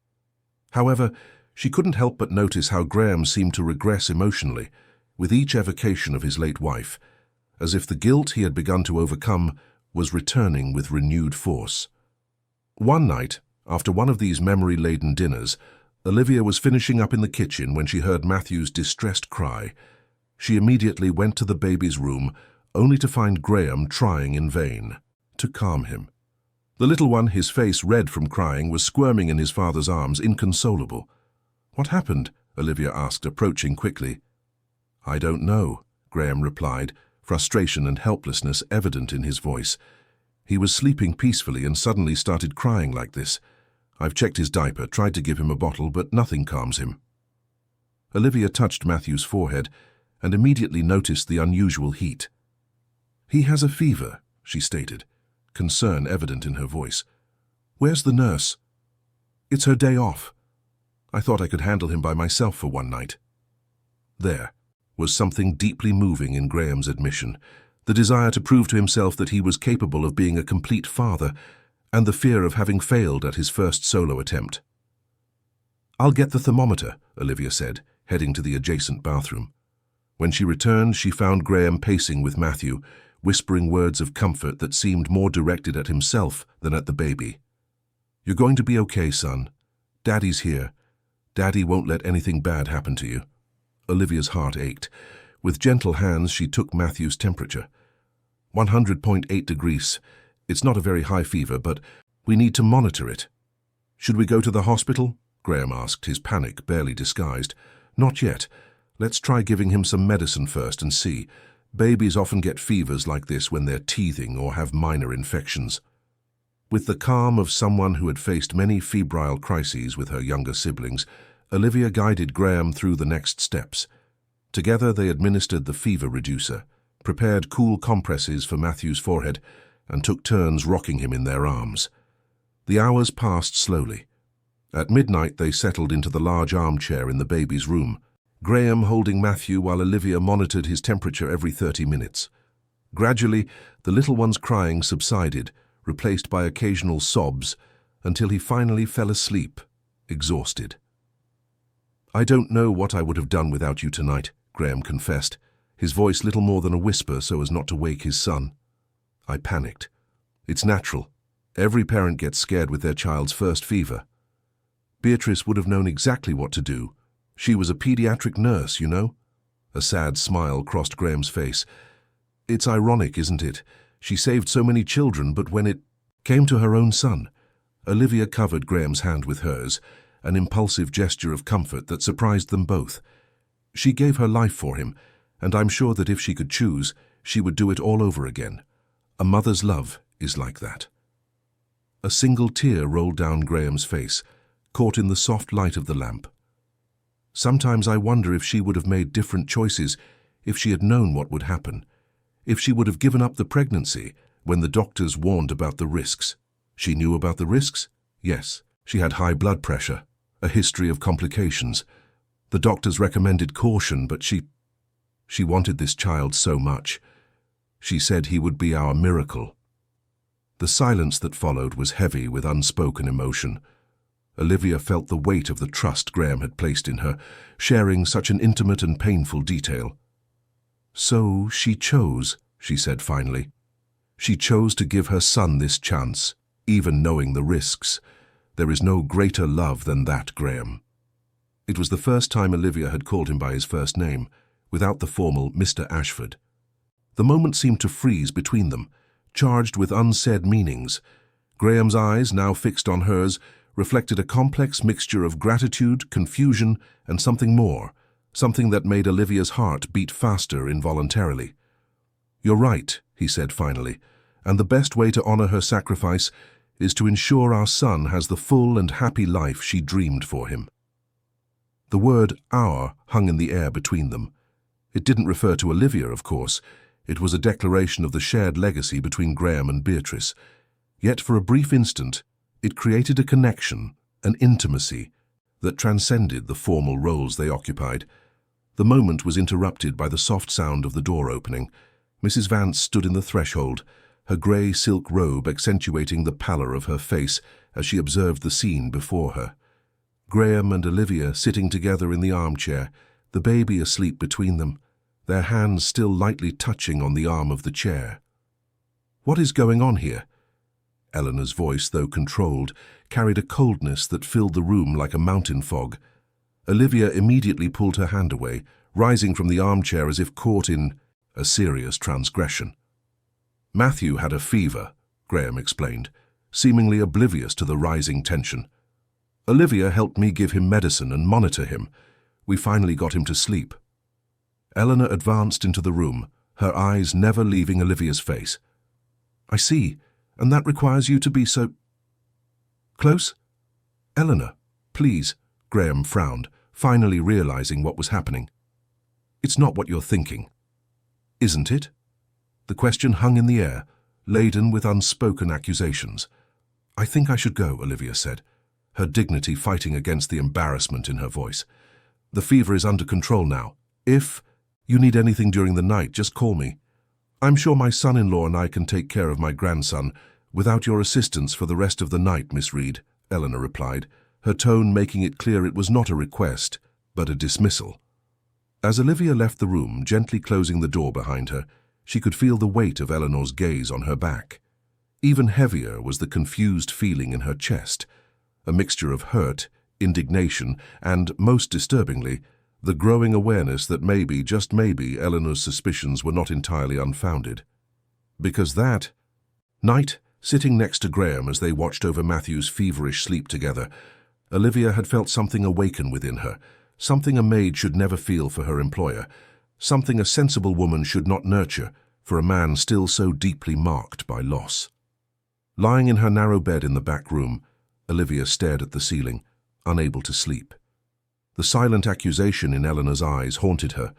However, she couldn't help but notice how Graham seemed to regress emotionally with each evocation of his late wife, as if the guilt he had begun to overcome was returning with renewed force. One night, after one of these memory-laden dinners, Olivia was finishing up in the kitchen when she heard Matthew's distressed cry. She immediately went to the baby's room, only to find Graham trying in vain to calm him. The little one, his face red from crying, was squirming in his father's arms, inconsolable. "What happened?" Olivia asked, approaching quickly. "I don't know," Graham replied, frustration and helplessness evident in his voice. "He was sleeping peacefully and suddenly started crying like this. I've checked his diaper, tried to give him a bottle, but nothing calms him." Olivia touched Matthew's forehead and immediately noticed the unusual heat. "He has a fever," she stated, concern evident in her voice. "Where's the nurse?" "It's her day off. I thought I could handle him by myself for one night." There was something deeply moving in Graham's admission, the desire to prove to himself that he was capable of being a complete father, and the fear of having failed at his first solo attempt. "I'll get the thermometer," Olivia said, heading to the adjacent bathroom. When she returned, she found Graham pacing with Matthew, whispering words of comfort that seemed more directed at himself than at the baby. "You're going to be okay, son. Daddy's here. Daddy won't let anything bad happen to you." Olivia's heart ached. With gentle hands, she took Matthew's temperature. 100.8 degrees. It's not a very high fever, but we need to monitor it. "Should we go to the hospital?" Graham asked, his panic barely disguised. "Not yet. Let's try giving him some medicine first and see. Babies often get fevers like this when they're teething or have minor infections." With the calm of someone who had faced many febrile crises with her younger siblings, Olivia guided Graham through the next steps. Together they administered the fever reducer, prepared cool compresses for Matthew's forehead, and took turns rocking him in their arms. The hours passed slowly. At midnight they settled into the large armchair in the baby's room, Graham holding Matthew while Olivia monitored his temperature every 30 minutes. Gradually, the little one's crying subsided, replaced by occasional sobs, until he finally fell asleep, exhausted. "I don't know what I would have done without you tonight," Graham confessed, his voice little more than a whisper so as not to wake his son. "I panicked. It's natural. Every parent gets scared with their child's first fever. Beatrice would have known exactly what to do. She was a pediatric nurse, you know." A sad smile crossed Graham's face. "It's ironic, isn't it? She saved so many children, but when it came to her own son..." Olivia covered Graham's hand with hers, an impulsive gesture of comfort that surprised them both. She gave her life for him, and I'm sure that if she could choose, she would do it all over again. A mother's love is like that. A single tear rolled down Graham's face, caught in the soft light of the lamp. Sometimes I wonder if she would have made different choices if she had known what would happen, if she would have given up the pregnancy when the doctors warned about the risks. She knew about the risks? Yes, she had high blood pressure, a history of complications. The doctors recommended caution, but she wanted this child so much. She said he would be our miracle. The silence that followed was heavy with unspoken emotion. Olivia felt the weight of the trust Graham had placed in her, sharing such an intimate and painful detail. "So she chose," she said finally. She chose to give her son this chance, even knowing the risks. There is no greater love than that, Graham. It was the first time Olivia had called him by his first name, without the formal Mr. Ashford. The moment seemed to freeze between them, charged with unsaid meanings. Graham's eyes, now fixed on hers, reflected a complex mixture of gratitude, confusion, and something more, something that made Olivia's heart beat faster involuntarily. "You're right," he said finally, "and the best way to honor her sacrifice is to ensure our son has the full and happy life she dreamed for him." The word "our" hung in the air between them. It didn't refer to Olivia, of course. It was a declaration of the shared legacy between Graham and Beatrice. Yet for a brief instant, it created a connection, an intimacy, that transcended the formal roles they occupied. The moment was interrupted by the soft sound of the door opening. Mrs. Vance stood in the threshold, her grey silk robe accentuating the pallor of her face as she observed the scene before her. Graham and Olivia sitting together in the armchair, the baby asleep between them, their hands still lightly touching on the arm of the chair. "What is going on here?" Eleanor's voice, though controlled, carried a coldness that filled the room like a mountain fog. Olivia immediately pulled her hand away, rising from the armchair as if caught in a serious transgression. "Matthew had a fever," Graham explained, seemingly oblivious to the rising tension. "Olivia helped me give him medicine and monitor him. We finally got him to sleep." Eleanor advanced into the room, her eyes never leaving Olivia's face. "I see, and that requires you to be so close?" "Eleanor, please," Graham frowned, finally realizing what was happening. "It's not what you're thinking." "Isn't it?" The question hung in the air, laden with unspoken accusations. "I think I should go," Olivia said, her dignity fighting against the embarrassment in her voice. "The fever is under control now. If you need anything during the night, just call me. I'm sure my son-in-law and I can take care of my grandson without your assistance for the rest of the night, Miss Reed," Eleanor replied, her tone making it clear it was not a request, but a dismissal. As Olivia left the room, gently closing the door behind her, she could feel the weight of Eleanor's gaze on her back. Even heavier was the confused feeling in her chest, a mixture of hurt, indignation, and, most disturbingly, the growing awareness that maybe, just maybe, Eleanor's suspicions were not entirely unfounded. Because that night, sitting next to Graham as they watched over Matthew's feverish sleep together, Olivia had felt something awaken within her, something a maid should never feel for her employer, something a sensible woman should not nurture for a man still so deeply marked by loss. Lying in her narrow bed in the back room, Olivia stared at the ceiling, unable to sleep. The silent accusation in Eleanor's eyes haunted her,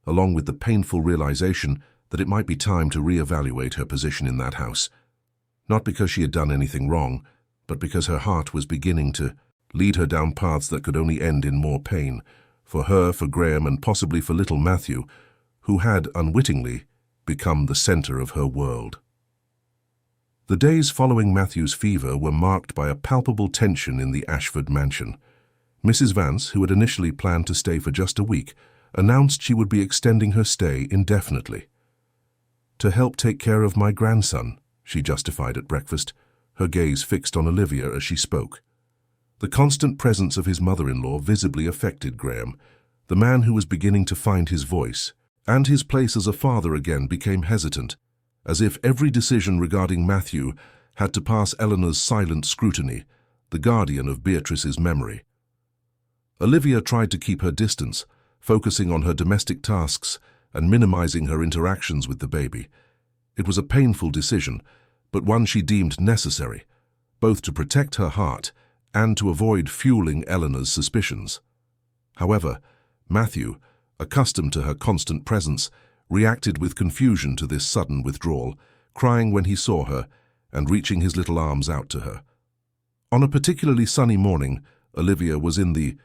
along with the painful realization that it might be time to reevaluate her position in that house. Not because she had done anything wrong, but because her heart was beginning to lead her down paths that could only end in more pain, for her, for Graham, and possibly for little Matthew, who had, unwittingly, become the center of her world. The days following Matthew's fever were marked by a palpable tension in the Ashford mansion. Mrs. Vance, who had initially planned to stay for just a week, announced she would be extending her stay indefinitely. "To help take care of my grandson," she justified at breakfast, her gaze fixed on Olivia as she spoke. The constant presence of his mother-in-law visibly affected Graham. The man who was beginning to find his voice, and his place as a father again, became hesitant, as if every decision regarding Matthew had to pass Eleanor's silent scrutiny, the guardian of Beatrice's memory. Olivia tried to keep her distance, focusing on her domestic tasks and minimizing her interactions with the baby. It was a painful decision, but one she deemed necessary, both to protect her heart and to avoid fueling Eleanor's suspicions. However, Matthew, accustomed to her constant presence, reacted with confusion to this sudden withdrawal, crying when he saw her and reaching his little arms out to her. On a particularly sunny morning, Olivia was in the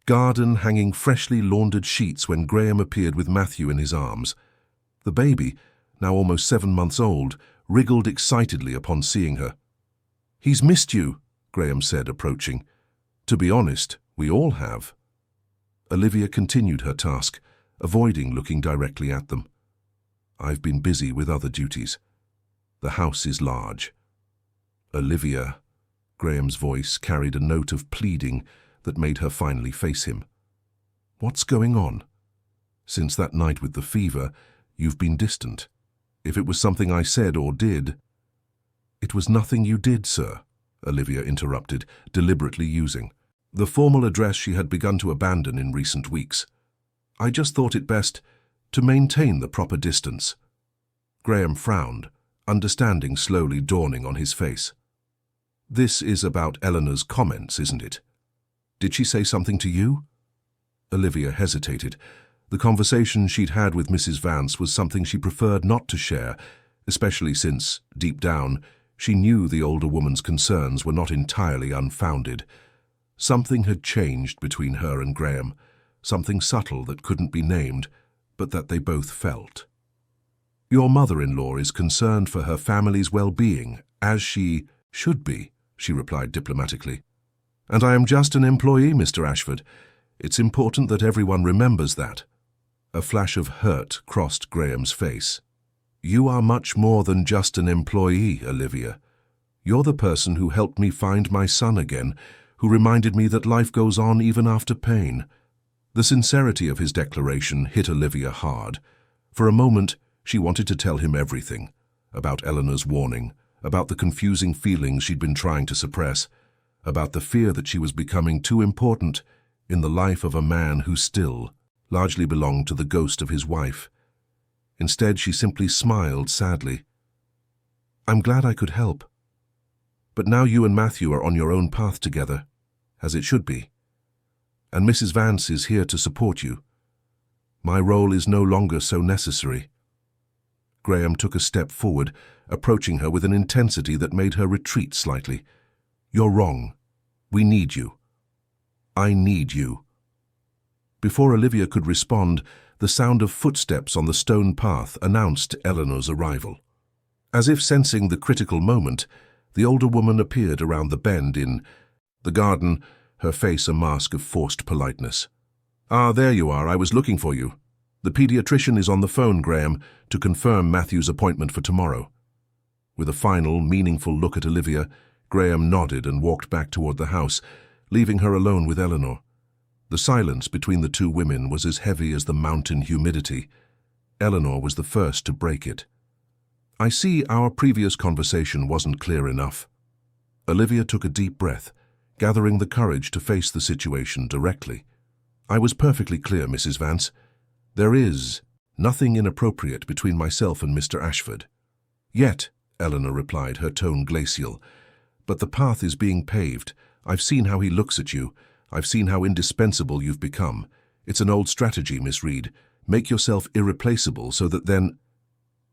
garden hanging freshly laundered sheets when Graham appeared with Matthew in his arms. The baby, now almost 7 months old, wriggled excitedly upon seeing her. "He's missed you," Graham said, approaching. "To be honest, we all have." Olivia continued her task, avoiding looking directly at them. "I've been busy with other duties." The house is large. Olivia, Graham's voice carried a note of pleading that made her finally face him. What's going on? Since that night with the fever, you've been distant. If it was something I said or did— It was nothing you did, sir, Olivia interrupted, deliberately using the formal address she had begun to abandon in recent weeks. I just thought it best to maintain the proper distance. Graham frowned, understanding slowly dawning on his face. This is about Eleanor's comments, isn't it? Did she say something to you? Olivia hesitated. The conversation she'd had with Mrs. Vance was something she preferred not to share, especially since, deep down, she knew the older woman's concerns were not entirely unfounded. Something had changed between her and Graham, something subtle that couldn't be named, but that they both felt. Your mother-in-law is concerned for her family's well-being, as she should be, she replied diplomatically. And I am just an employee, Mr. Ashford. It's important that everyone remembers that. A flash of hurt crossed Graham's face. You are much more than just an employee, Olivia. You're the person who helped me find my son again, who reminded me that life goes on even after pain. The sincerity of his declaration hit Olivia hard. For a moment, she wanted to tell him everything, about Eleanor's warning, about the confusing feelings she'd been trying to suppress, about the fear that she was becoming too important in the life of a man who still largely belonged to the ghost of his wife. Instead, she simply smiled sadly. I'm glad I could help. But now you and Matthew are on your own path together, as it should be. And Mrs. Vance is here to support you. My role is no longer so necessary. Graham took a step forward, approaching her with an intensity that made her retreat slightly. You're wrong. We need you. I need you. Before Olivia could respond, the sound of footsteps on the stone path announced Eleanor's arrival. As if sensing the critical moment, the older woman appeared around the bend in the garden, her face a mask of forced politeness. Ah, there you are. I was looking for you. The pediatrician is on the phone, Graham, to confirm Matthew's appointment for tomorrow. With a final, meaningful look at Olivia, Graham nodded and walked back toward the house, leaving her alone with Eleanor. The silence between the two women was as heavy as the mountain humidity. Eleanor was the first to break it. I see our previous conversation wasn't clear enough. Olivia took a deep breath, gathering the courage to face the situation directly. I was perfectly clear, Mrs. Vance. There is nothing inappropriate between myself and Mr. Ashford. Yet, Eleanor replied, her tone glacial. But the path is being paved. I've seen how he looks at you. I've seen how indispensable you've become. It's an old strategy, Miss Reed. Make yourself irreplaceable so that then—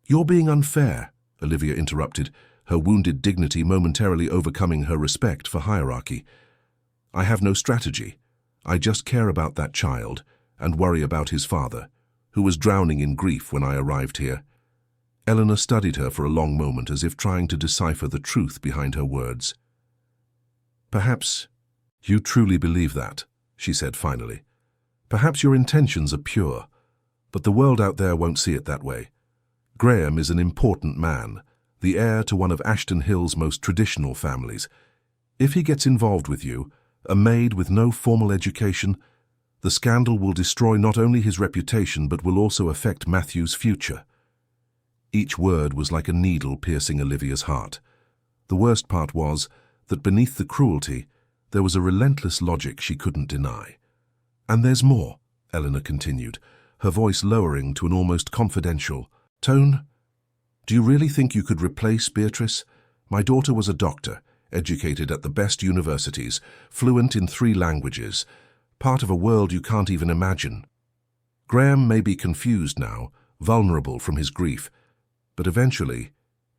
You're being unfair, Olivia interrupted, her wounded dignity momentarily overcoming her respect for hierarchy. I have no strategy. I just care about that child and worry about his father, who was drowning in grief when I arrived here. Eleanor studied her for a long moment as if trying to decipher the truth behind her words. Perhaps you truly believe that, she said finally. Perhaps your intentions are pure, but the world out there won't see it that way. Graham is an important man, the heir to one of Ashton Hill's most traditional families. If he gets involved with you, a maid with no formal education, the scandal will destroy not only his reputation but will also affect Matthew's future. Each word was like a needle piercing Olivia's heart. The worst part was that beneath the cruelty, there was a relentless logic she couldn't deny. And there's more, Eleanor continued, her voice lowering to an almost confidential tone. Do you really think you could replace Beatrice? My daughter was a doctor, educated at the best universities, fluent in 3 languages, part of a world you can't even imagine. Graham may be confused now, vulnerable from his grief, but eventually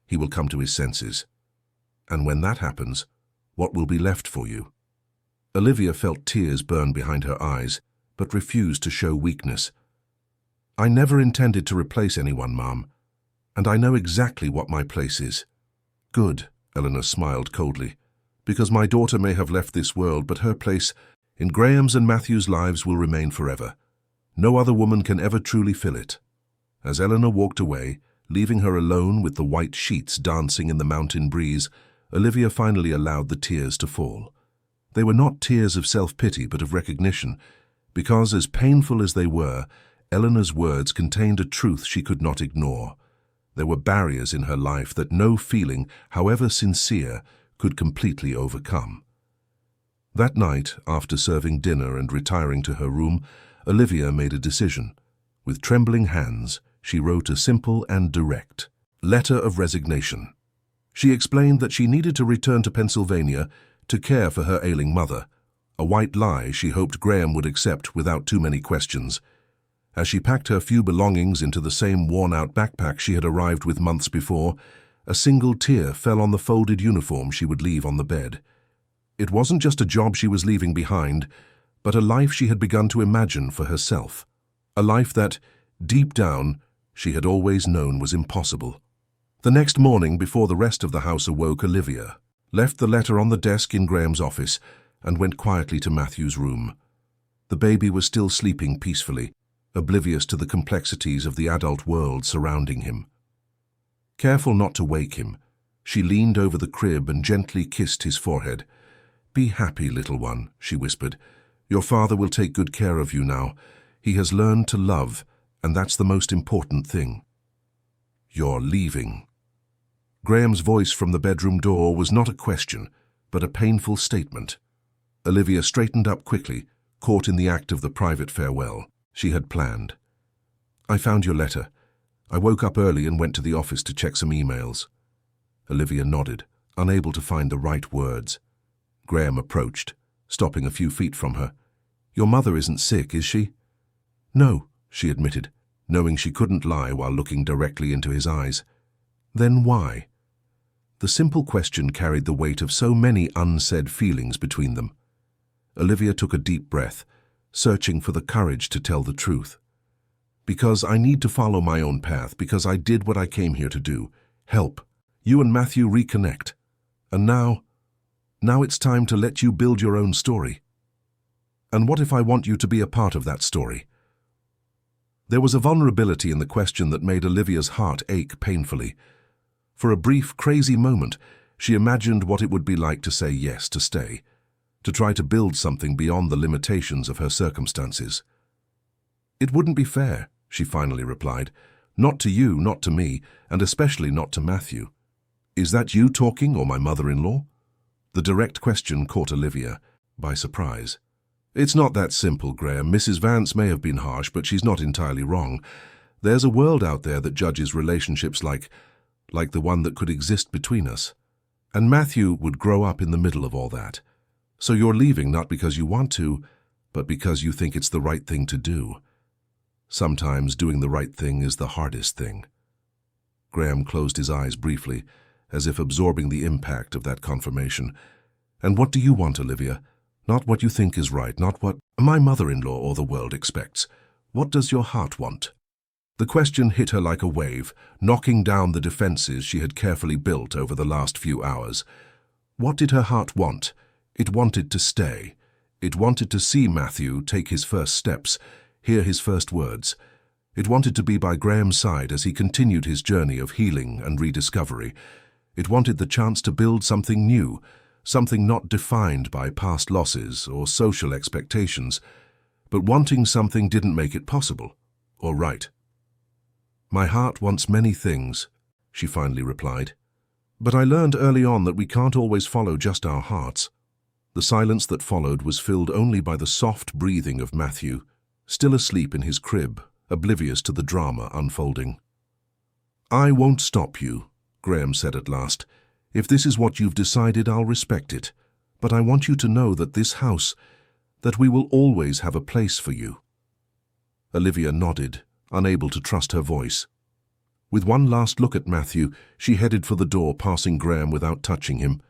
he will come to his senses. And when that happens, what will be left for you? Olivia felt tears burn behind her eyes, but refused to show weakness. I never intended to replace anyone, Mom, and I know exactly what my place is. Good, Eleanor smiled coldly, because my daughter may have left this world, but her place in Graham's and Matthew's lives will remain forever. No other woman can ever truly fill it. As Eleanor walked away, Leaving her alone with the white sheets dancing in the mountain breeze, Olivia finally allowed the tears to fall. They were not tears of self-pity but of recognition, because as painful as they were, Eleanor's words contained a truth she could not ignore. There were barriers in her life that no feeling, however sincere, could completely overcome. That night, after serving dinner and retiring to her room, Olivia made a decision. With trembling hands, she wrote a simple and direct letter of resignation. She explained that she needed to return to Pennsylvania to care for her ailing mother, a white lie she hoped Graham would accept without too many questions. As she packed her few belongings into the same worn-out backpack she had arrived with months before, a single tear fell on the folded uniform she would leave on the bed. It wasn't just a job she was leaving behind, but a life she had begun to imagine for herself. A life that, deep down, she had always known was impossible. The next morning, before the rest of the house awoke, Olivia left the letter on the desk in Graham's office and went quietly to Matthew's room. The baby was still sleeping peacefully, oblivious to the complexities of the adult world surrounding him. Careful not to wake him, she leaned over the crib and gently kissed his forehead. "Be happy, little one," she whispered. "Your father will take good care of you now. He has learned to love, and that's the most important thing." "You're leaving." Graham's voice from the bedroom door was not a question, but a painful statement. Olivia straightened up quickly, caught in the act of the private farewell she had planned. "I found your letter. I woke up early and went to the office to check some emails." Olivia nodded, unable to find the right words. Graham approached, stopping a few feet from her. "Your mother isn't sick, is she?" "No," she admitted, knowing she couldn't lie while looking directly into his eyes. "Then why?" The simple question carried the weight of so many unsaid feelings between them. Olivia took a deep breath, searching for the courage to tell the truth. "Because I need to follow my own path, because I did what I came here to do. Help. You and Matthew reconnect. And now it's time to let you build your own story. And what if I want you to be a part of that story?" There was a vulnerability in the question that made Olivia's heart ache painfully. For a brief, crazy moment, she imagined what it would be like to say yes, to stay, to try to build something beyond the limitations of her circumstances. "It wouldn't be fair," she finally replied. "Not to you, not to me, and especially not to Matthew." "Is that you talking, or my mother-in-law?" The direct question caught Olivia by surprise. "It's not that simple, Graham. Mrs. Vance may have been harsh, but she's not entirely wrong. There's a world out there that judges relationships like the one that could exist between us. And Matthew would grow up in the middle of all that. So you're leaving not because you want to, but because you think it's the right thing to do. Sometimes doing the right thing is the hardest thing." Graham closed his eyes briefly, as if absorbing the impact of that confirmation. "And what do you want, Olivia? Not what you think is right, not what my mother-in-law or the world expects. What does your heart want?" The question hit her like a wave, knocking down the defenses she had carefully built over the last few hours. What did her heart want? It wanted to stay. It wanted to see Matthew take his first steps, hear his first words. It wanted to be by Graham's side as he continued his journey of healing and rediscovery. It wanted the chance to build something new, something not defined by past losses or social expectations. But wanting something didn't make it possible, or right. "My heart wants many things," she finally replied. "But I learned early on that we can't always follow just our hearts." The silence that followed was filled only by the soft breathing of Matthew, still asleep in his crib, oblivious to the drama unfolding. "I won't stop you," Graham said at last. "If this is what you've decided, I'll respect it. But I want you to know that this house, that we will always have a place for you." Olivia nodded, unable to trust her voice. With one last look at Matthew, she headed for the door, passing Graham without touching him,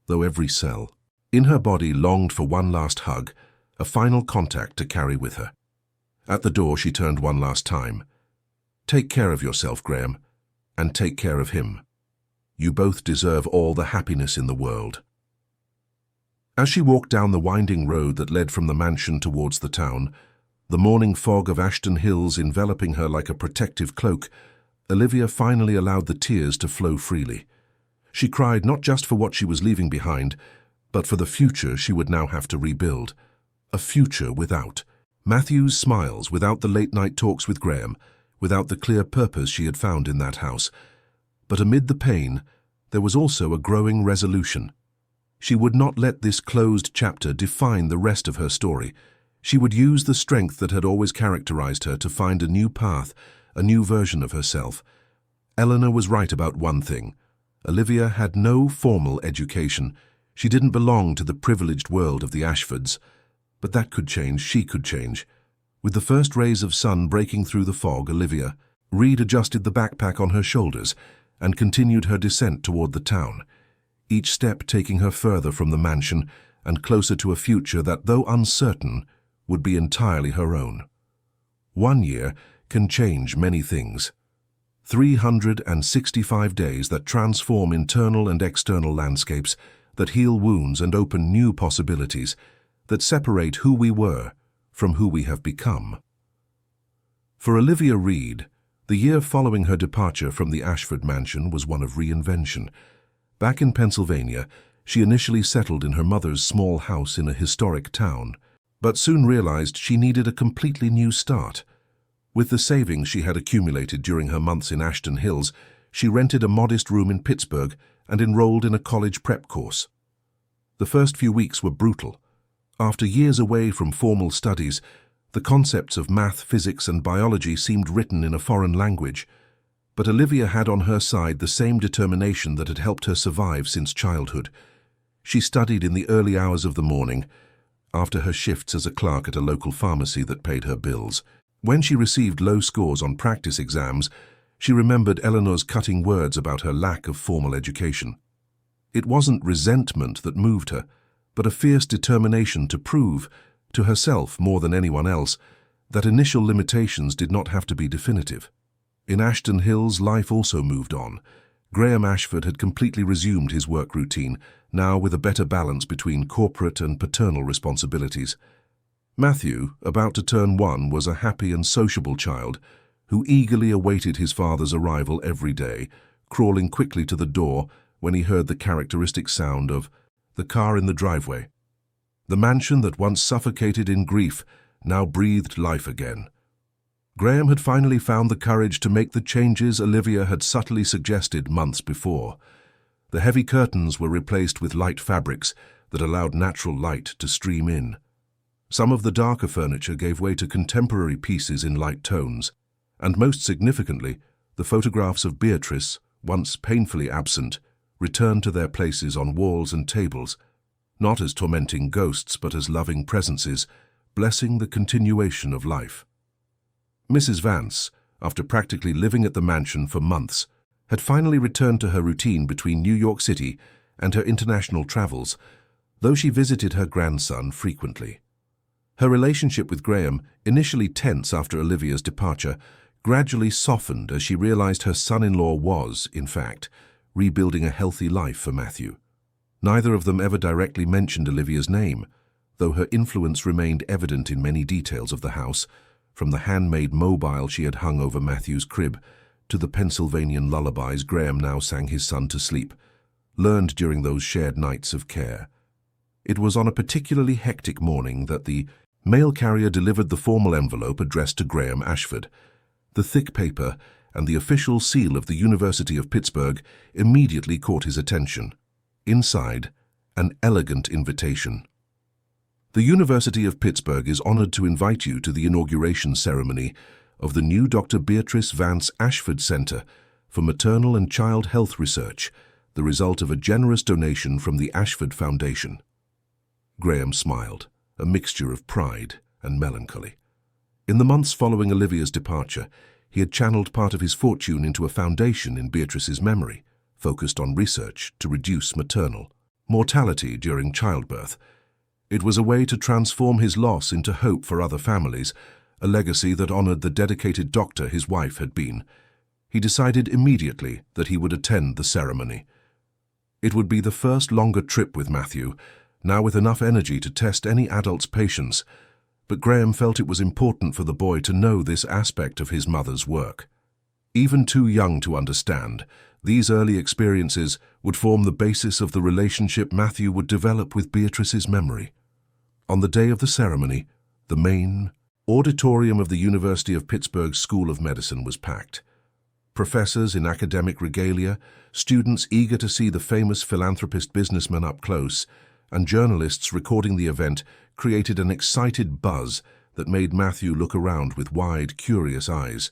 though every cell in her body longed for one last hug, a final contact to carry with her. At the door, she turned one last time. "Take care of yourself, Graham, and take care of him. You both deserve all the happiness in the world." As she walked down the winding road that led from the mansion towards the town, the morning fog of Ashton Hills enveloping her like a protective cloak, Olivia finally allowed the tears to flow freely. She cried not just for what she was leaving behind, but for the future she would now have to rebuild. A future without Matthew's smiles, without the late-night talks with Graham, without the clear purpose she had found in that house. But amid the pain, there was also a growing resolution. She would not let this closed chapter define the rest of her story. She would use the strength that had always characterized her to find a new path, a new version of herself. Eleanor was right about one thing. Olivia had no formal education. She didn't belong to the privileged world of the Ashfords. But that could change, she could change. With the first rays of sun breaking through the fog, Olivia adjusted the backpack on her shoulders and continued her descent toward the town, each step taking her further from the mansion and closer to a future that, though uncertain, would be entirely her own. 1 year can change many things. 365 days that transform internal and external landscapes, that heal wounds and open new possibilities, that separate who we were from who we have become. For Olivia Reed, the year following her departure from the Ashford mansion was one of reinvention. Back in Pennsylvania, she initially settled in her mother's small house in a historic town, but soon realized she needed a completely new start. With the savings she had accumulated during her months in Ashton Hills, she rented a modest room in Pittsburgh and enrolled in a college prep course. The first few weeks were brutal. After years away from formal studies, the concepts of math, physics, and biology seemed written in a foreign language. But Olivia had on her side the same determination that had helped her survive since childhood. She studied in the early hours of the morning, after her shifts as a clerk at a local pharmacy that paid her bills. When she received low scores on practice exams, she remembered Eleanor's cutting words about her lack of formal education. It wasn't resentment that moved her, but a fierce determination to prove, to herself more than anyone else, that initial limitations did not have to be definitive. In Ashton Hills, life also moved on. Graham Ashford had completely resumed his work routine, now with a better balance between corporate and paternal responsibilities. Matthew, about to turn 1, was a happy and sociable child who eagerly awaited his father's arrival every day, crawling quickly to the door when he heard the characteristic sound of the car in the driveway. The mansion that once suffocated in grief now breathed life again. Graham had finally found the courage to make the changes Olivia had subtly suggested months before. The heavy curtains were replaced with light fabrics that allowed natural light to stream in. Some of the darker furniture gave way to contemporary pieces in light tones, and most significantly, the photographs of Beatrice, once painfully absent, returned to their places on walls and tables, not as tormenting ghosts but as loving presences, blessing the continuation of life. Mrs. Vance, after practically living at the mansion for months, had finally returned to her routine between New York City and her international travels, though she visited her grandson frequently. Her relationship with Graham, initially tense after Olivia's departure, gradually softened as she realized her son-in-law was, in fact, rebuilding a healthy life for Matthew. Neither of them ever directly mentioned Olivia's name, though her influence remained evident in many details of the house, from the handmade mobile she had hung over Matthew's crib to the Pennsylvanian lullabies Graham now sang his son to sleep, learned during those shared nights of care. It was on a particularly hectic morning that the mail carrier delivered the formal envelope addressed to Graham Ashford. The thick paper and the official seal of the University of Pittsburgh immediately caught his attention. Inside, an elegant invitation. The University of Pittsburgh is honored to invite you to the inauguration ceremony of the new Dr. Beatrice Vance Ashford Center for Maternal and Child Health Research, the result of a generous donation from the Ashford Foundation. Graham smiled, a mixture of pride and melancholy. In the months following Olivia's departure, he had channeled part of his fortune into a foundation in Beatrice's memory, focused on research to reduce maternal mortality during childbirth. It was a way to transform his loss into hope for other families, a legacy that honored the dedicated doctor his wife had been. He decided immediately that he would attend the ceremony. It would be the first longer trip with Matthew, now with enough energy to test any adult's patience, but Graham felt it was important for the boy to know this aspect of his mother's work. Even too young to understand, these early experiences would form the basis of the relationship Matthew would develop with Beatrice's memory. On the day of the ceremony, the main auditorium of the University of Pittsburgh School of Medicine was packed. Professors in academic regalia, students eager to see the famous philanthropist businessman up close, and journalists recording the event created an excited buzz that made Matthew look around with wide, curious eyes.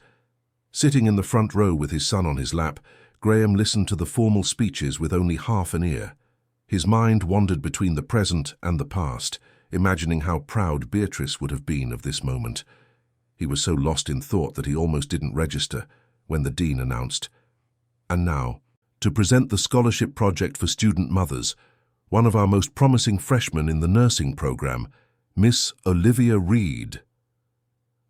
Sitting in the front row with his son on his lap, Graham listened to the formal speeches with only half an ear. His mind wandered between the present and the past, imagining how proud Beatrice would have been of this moment. He was so lost in thought that he almost didn't register when the dean announced, "And now, to present the scholarship project for student mothers, one of our most promising freshmen in the nursing program, Miss Olivia Reed."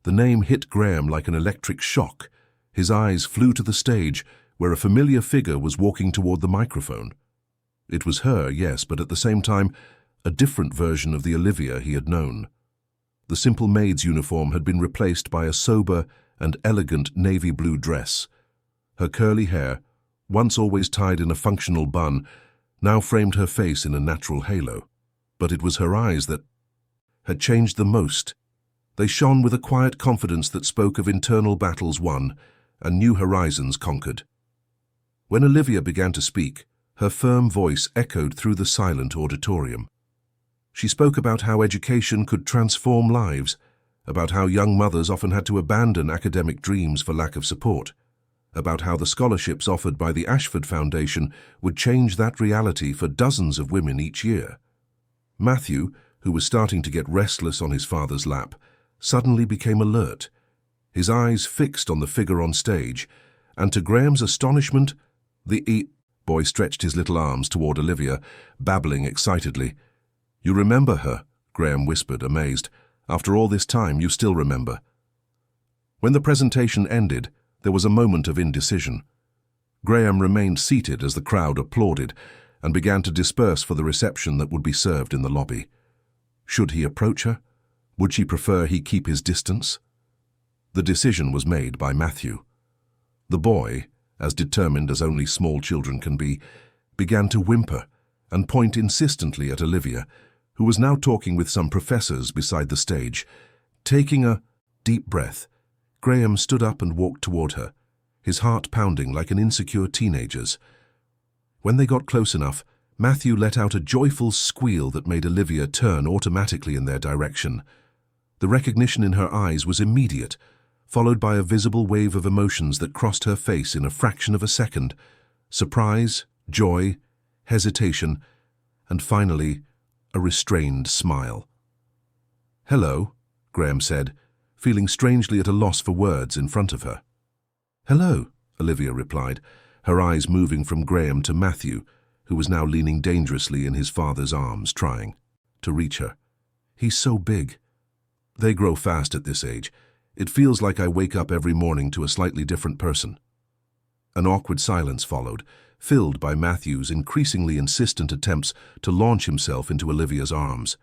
The name hit Graham like an electric shock. His eyes flew to the stage, where a familiar figure was walking toward the microphone. It was her, yes, but at the same time, a different version of the Olivia he had known. The simple maid's uniform had been replaced by a sober and elegant navy blue dress. Her curly hair, once always tied in a functional bun, now framed her face in a natural halo. But it was her eyes that had changed the most. They shone with a quiet confidence that spoke of internal battles won and new horizons conquered. When Olivia began to speak, her firm voice echoed through the silent auditorium. She spoke about how education could transform lives, about how young mothers often had to abandon academic dreams for lack of support, about how the scholarships offered by the Ashford Foundation would change that reality for dozens of women each year. Matthew, who was starting to get restless on his father's lap, suddenly became alert, his eyes fixed on the figure on stage, and to Graham's astonishment, the boy stretched his little arms toward Olivia, babbling excitedly. "You remember her," Graham whispered, amazed. "After all this time, you still remember." When the presentation ended, there was a moment of indecision. Graham remained seated as the crowd applauded and began to disperse for the reception that would be served in the lobby. Should he approach her? Would she prefer he keep his distance? The decision was made by Matthew. The boy, as determined as only small children can be, began to whimper and point insistently at Olivia, who was now talking with some professors beside the stage. Taking a deep breath, Graham stood up and walked toward her, his heart pounding like an insecure teenager's. When they got close enough, Matthew let out a joyful squeal that made Olivia turn automatically in their direction. The recognition in her eyes was immediate, followed by a visible wave of emotions that crossed her face in a fraction of a second. Surprise, joy, hesitation, and finally, a restrained smile. "Hello," Graham said, feeling strangely at a loss for words in front of her. "Hello," Olivia replied, her eyes moving from Graham to Matthew, who was now leaning dangerously in his father's arms, trying to reach her. "He's so big." "They grow fast at this age. It feels like I wake up every morning to a slightly different person." An awkward silence followed, filled by Matthew's increasingly insistent attempts to launch himself into Olivia's arms.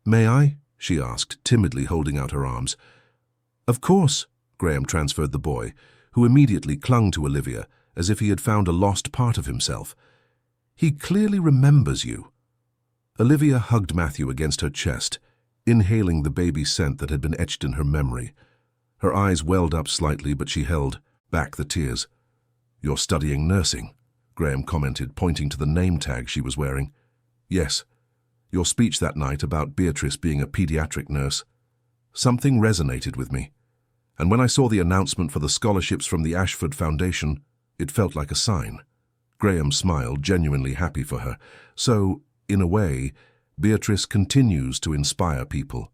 "May I?" she asked, timidly holding out her arms. "Of course," Graham transferred the boy, who immediately clung to Olivia as if he had found a lost part of himself. "He clearly remembers you." Olivia hugged Matthew against her chest, inhaling the baby scent that had been etched in her memory. Her eyes welled up slightly, but she held back the tears. "You're studying nursing," Graham commented, pointing to the name tag she was wearing. "Yes. Your speech that night about Beatrice being a pediatric nurse. Something resonated with me. And when I saw the announcement for the scholarships from the Ashford Foundation, it felt like a sign." Graham smiled, genuinely happy for her. "So, in a way, Beatrice continues to inspire people."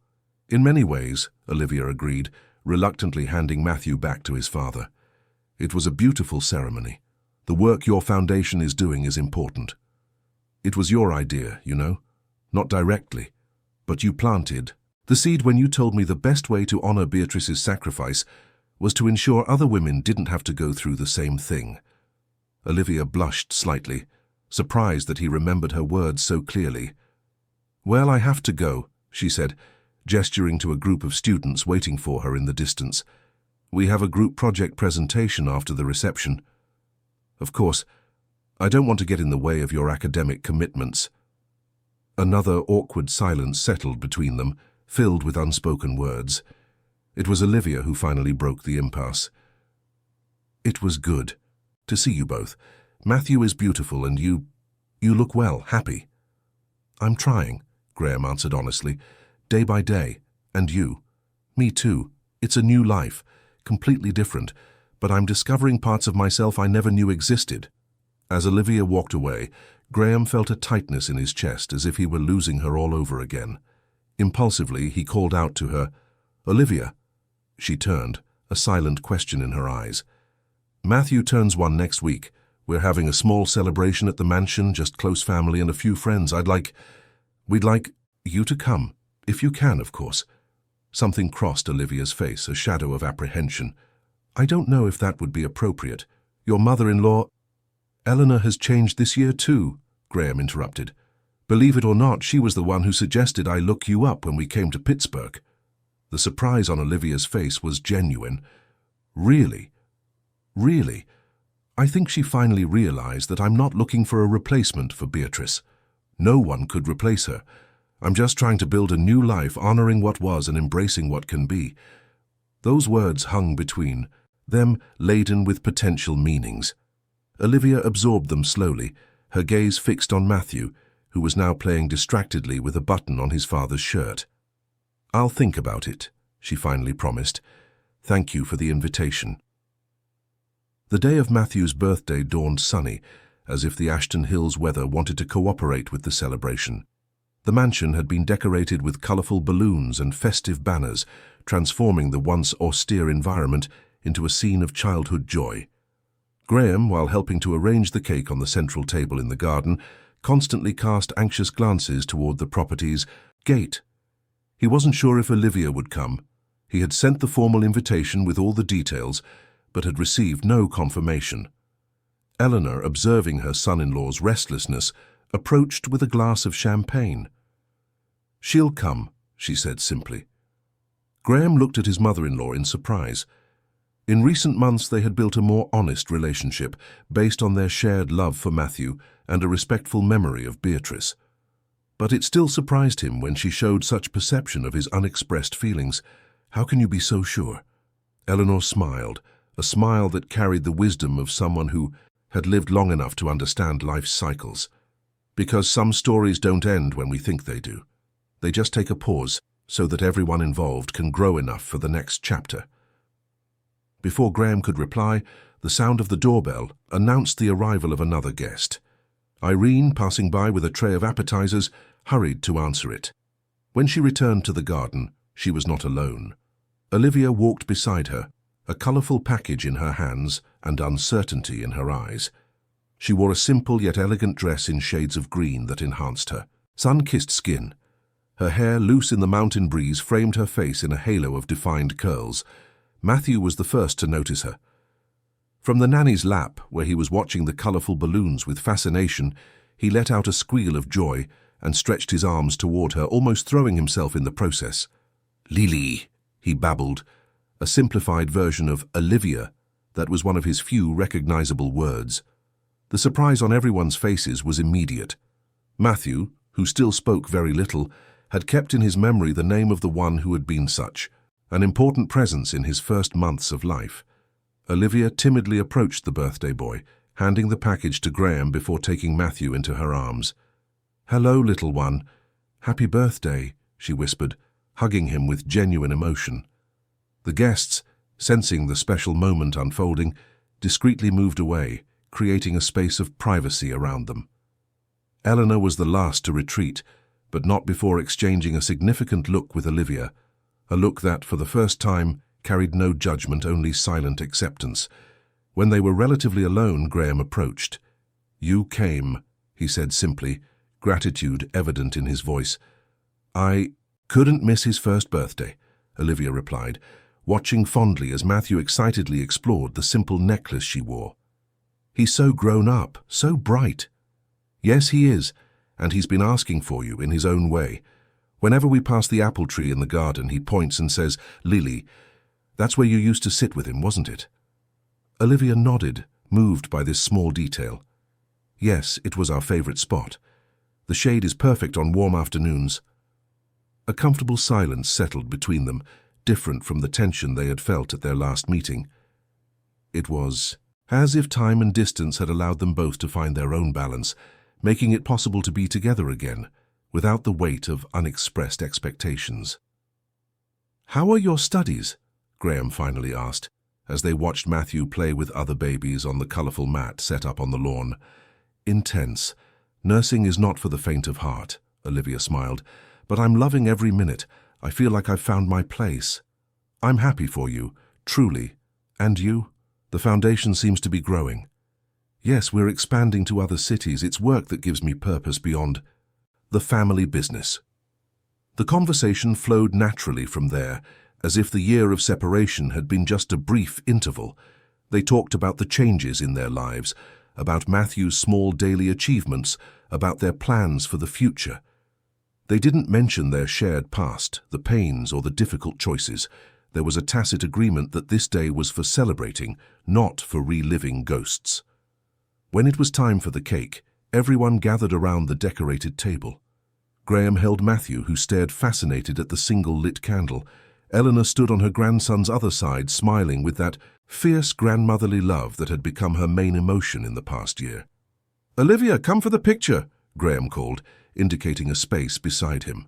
"In many ways," Olivia agreed, reluctantly handing Matthew back to his father. "It was a beautiful ceremony. The work your foundation is doing is important. It was your idea, you know, not directly, but you planted the seed when you told me the best way to honor Beatrice's sacrifice was to ensure other women didn't have to go through the same thing." Olivia blushed slightly, surprised that he remembered her words so clearly. "Well, I have to go," she said, gesturing to a group of students waiting for her in the distance. We have a group project presentation after the reception. Of course, I don't want to get in the way of your academic commitments. Another awkward silence settled between them, filled with unspoken words. It was Olivia who finally broke the impasse. It was good to see you both. Matthew is beautiful and you look well, happy. I'm trying, Graham answered honestly, day by day. And you? Me too. It's a new life, completely different, but I'm discovering parts of myself I never knew existed. As Olivia walked away, Graham felt a tightness in his chest as if he were losing her all over again. Impulsively, he called out to her, "Olivia." She turned, a silent question in her eyes. "Matthew turns 1 next week. We're having a small celebration at the mansion, just close family and a few friends. We'd like you to come, if you can, of course." Something crossed Olivia's face, a shadow of apprehension. "I don't know if that would be appropriate. Your mother-in-law—" "Eleanor has changed this year too," Graham interrupted. "Believe it or not, she was the one who suggested I look you up when we came to Pittsburgh." The surprise on Olivia's face was genuine. "Really? Really? I think she finally realized that I'm not looking for a replacement for Beatrice. No one could replace her. I'm just trying to build a new life, honoring what was and embracing what can be." Those words hung between them, laden with potential meanings. Olivia absorbed them slowly, her gaze fixed on Matthew, who was now playing distractedly with a button on his father's shirt. "I'll think about it," she finally promised. "Thank you for the invitation." The day of Matthew's birthday dawned sunny, as if the Ashton Hills weather wanted to cooperate with the celebration. The mansion had been decorated with colorful balloons and festive banners, transforming the once austere environment into a scene of childhood joy. Graham, while helping to arrange the cake on the central table in the garden, constantly cast anxious glances toward the property's gate. He wasn't sure if Olivia would come. He had sent the formal invitation with all the details, but had received no confirmation. Eleanor, observing her son-in-law's restlessness, approached with a glass of champagne. "She'll come," she said simply. Graham looked at his mother-in-law in surprise. In recent months they had built a more honest relationship, based on their shared love for Matthew and a respectful memory of Beatrice. But it still surprised him when she showed such perception of his unexpressed feelings. "How can you be so sure?" Eleanor smiled, a smile that carried the wisdom of someone who had lived long enough to understand life's cycles. "Because some stories don't end when we think they do. They just take a pause so that everyone involved can grow enough for the next chapter." Before Graham could reply, the sound of the doorbell announced the arrival of another guest. Irene, passing by with a tray of appetizers, hurried to answer it. When she returned to the garden, she was not alone. Olivia walked beside her, a colorful package in her hands and uncertainty in her eyes. She wore a simple yet elegant dress in shades of green that enhanced her sun-kissed skin. Her hair, loose in the mountain breeze, framed her face in a halo of defined curls. Matthew was the first to notice her. From the nanny's lap, where he was watching the colorful balloons with fascination, he let out a squeal of joy and stretched his arms toward her, almost throwing himself in the process. "Lily," he babbled, a simplified version of Olivia that was one of his few recognizable words. The surprise on everyone's faces was immediate. Matthew, who still spoke very little, had kept in his memory the name of the one who had been such, an important presence in his first months of life. Olivia timidly approached the birthday boy, handing the package to Graham before taking Matthew into her arms. "Hello, little one. Happy birthday," she whispered, hugging him with genuine emotion. The guests, sensing the special moment unfolding, discreetly moved away, creating a space of privacy around them. Eleanor was the last to retreat, but not before exchanging a significant look with Olivia, a look that, for the first time, carried no judgment, only silent acceptance. When they were relatively alone, Graham approached. "You came," he said simply, gratitude evident in his voice. "I couldn't miss his first birthday," Olivia replied, watching fondly as Matthew excitedly explored the simple necklace she wore. "He's so grown up, so bright." "Yes, he is, and he's been asking for you in his own way. Whenever we pass the apple tree in the garden, he points and says, 'Lily, That's where you used to sit with him, wasn't it? Olivia nodded, moved by this small detail. Yes, it was our favorite spot. The shade is perfect on warm afternoons. A comfortable silence settled between them, different from the tension they had felt at their last meeting. It was as if time and distance had allowed them both to find their own balance, making it possible to be together again, without the weight of unexpressed expectations. "How are your studies?" Graham finally asked, as they watched Matthew play with other babies on the colourful mat set up on the lawn. "Intense. Nursing is not for the faint of heart," Olivia smiled, "but I'm loving every minute. I feel like I've found my place. I'm happy for you, truly. And you? The foundation seems to be growing." "Yes, we're expanding to other cities. It's work that gives me purpose beyond the family business." The conversation flowed naturally from there, as if the year of separation had been just a brief interval. They talked about the changes in their lives, about Matthew's small daily achievements, about their plans for the future. They didn't mention their shared past, the pains or the difficult choices. There was a tacit agreement that this day was for celebrating, not for reliving ghosts. When it was time for the cake, everyone gathered around the decorated table. Graham held Matthew, who stared fascinated at the single lit candle. Eleanor stood on her grandson's other side, smiling with that fierce grandmotherly love that had become her main emotion in the past year. "Olivia, come for the picture," Graham called, indicating a space beside him.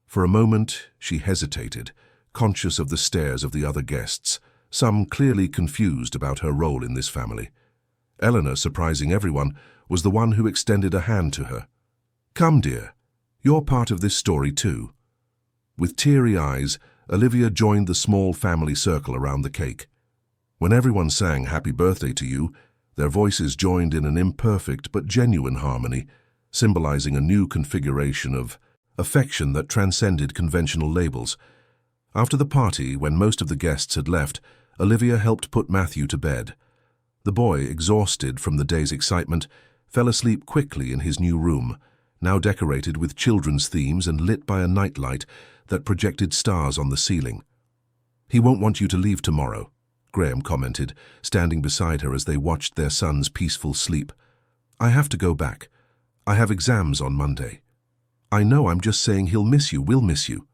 For a moment, she hesitated, conscious of the stares of the other guests, some clearly confused about her role in this family. Eleanor, surprising everyone, was the one who extended a hand to her. "Come, dear. You're part of this story too." With teary eyes, Olivia joined the small family circle around the cake. When everyone sang "Happy Birthday" to you, their voices joined in an imperfect but genuine harmony, symbolizing a new configuration of affection that transcended conventional labels. After the party, when most of the guests had left, Olivia helped put Matthew to bed. The boy, exhausted from the day's excitement, fell asleep quickly in his new room, now decorated with children's themes and lit by a nightlight that projected stars on the ceiling. "He won't want you to leave tomorrow," Graham commented, standing beside her as they watched their son's peaceful sleep. "I have to go back. I have exams on Monday." "I know, I'm just saying he'll miss you, we'll miss you."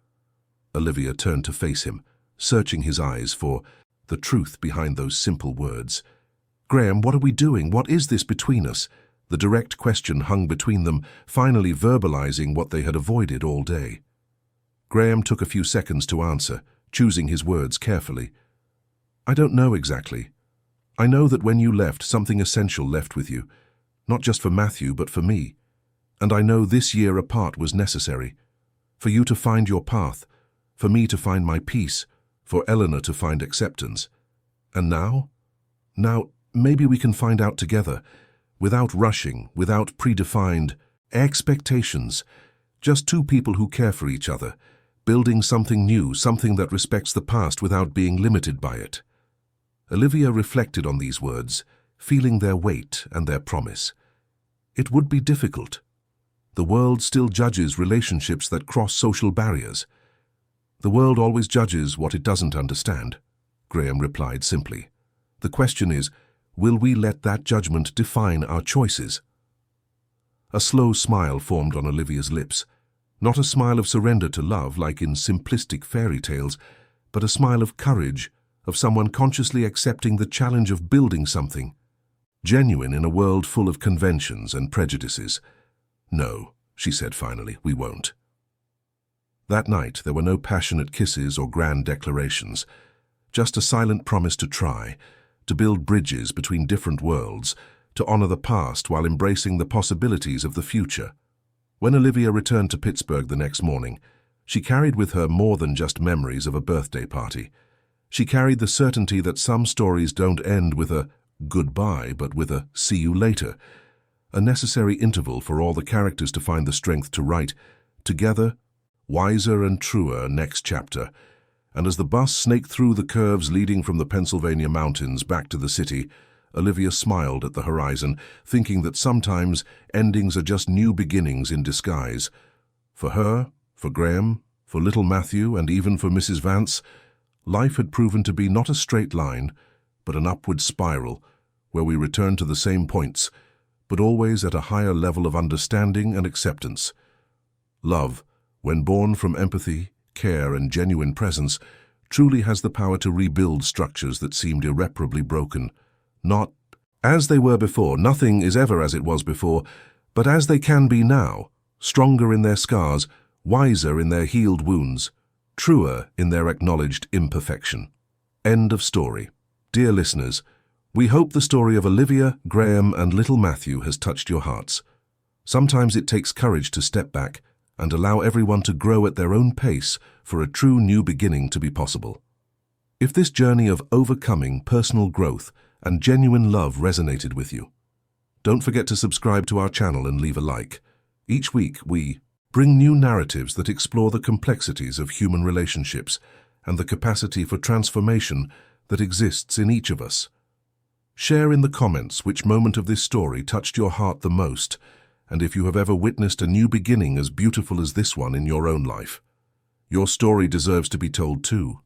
Olivia turned to face him, searching his eyes for the truth behind those simple words. "Graham, what are we doing? What is this between us?" The direct question hung between them, finally verbalizing what they had avoided all day. Graham took a few seconds to answer, choosing his words carefully. "I don't know exactly. I know that when you left, something essential left with you, not just for Matthew, but for me. And I know this year apart was necessary, for you to find your path, for me to find my peace, for Eleanor to find acceptance. And now? Now, maybe we can find out together, without rushing, without predefined expectations, just two people who care for each other, building something new, something that respects the past without being limited by it." Olivia reflected on these words, feeling their weight and their promise. It would be difficult. The world still judges relationships that cross social barriers. "The world always judges what it doesn't understand," Graham replied simply. "The question is, will we let that judgment define our choices?" A slow smile formed on Olivia's lips, not a smile of surrender to love like in simplistic fairy tales, but a smile of courage, of someone consciously accepting the challenge of building something, genuine in a world full of conventions and prejudices. "No," she said finally, "we won't." That night there were no passionate kisses or grand declarations, just a silent promise to try, to build bridges between different worlds, to honor the past while embracing the possibilities of the future. When Olivia returned to Pittsburgh the next morning, she carried with her more than just memories of a birthday party. She carried the certainty that some stories don't end with a goodbye, but with a see you later, a necessary interval for all the characters to find the strength to write, together, wiser and truer next chapter. And as the bus snaked through the curves leading from the Pennsylvania mountains back to the city, Olivia smiled at the horizon, thinking that sometimes endings are just new beginnings in disguise. For her, for Graham, for little Matthew, and even for Mrs. Vance, life had proven to be not a straight line, but an upward spiral, where we return to the same points, but always at a higher level of understanding and acceptance. Love, when born from empathy, care, and genuine presence, truly has the power to rebuild structures that seemed irreparably broken. Not as they were before, nothing is ever as it was before, but as they can be now, stronger in their scars, wiser in their healed wounds, truer in their acknowledged imperfection. End of story. Dear listeners, we hope the story of Olivia, Graham, and little Matthew has touched your hearts. Sometimes it takes courage to step back and allow everyone to grow at their own pace for a true new beginning to be possible. If this journey of overcoming personal growth and genuine love resonated with you, don't forget to subscribe to our channel and leave a like. Each week we bring new narratives that explore the complexities of human relationships and the capacity for transformation that exists in each of us. Share in the comments which moment of this story touched your heart the most, and if you have ever witnessed a new beginning as beautiful as this one in your own life. Your story deserves to be told too.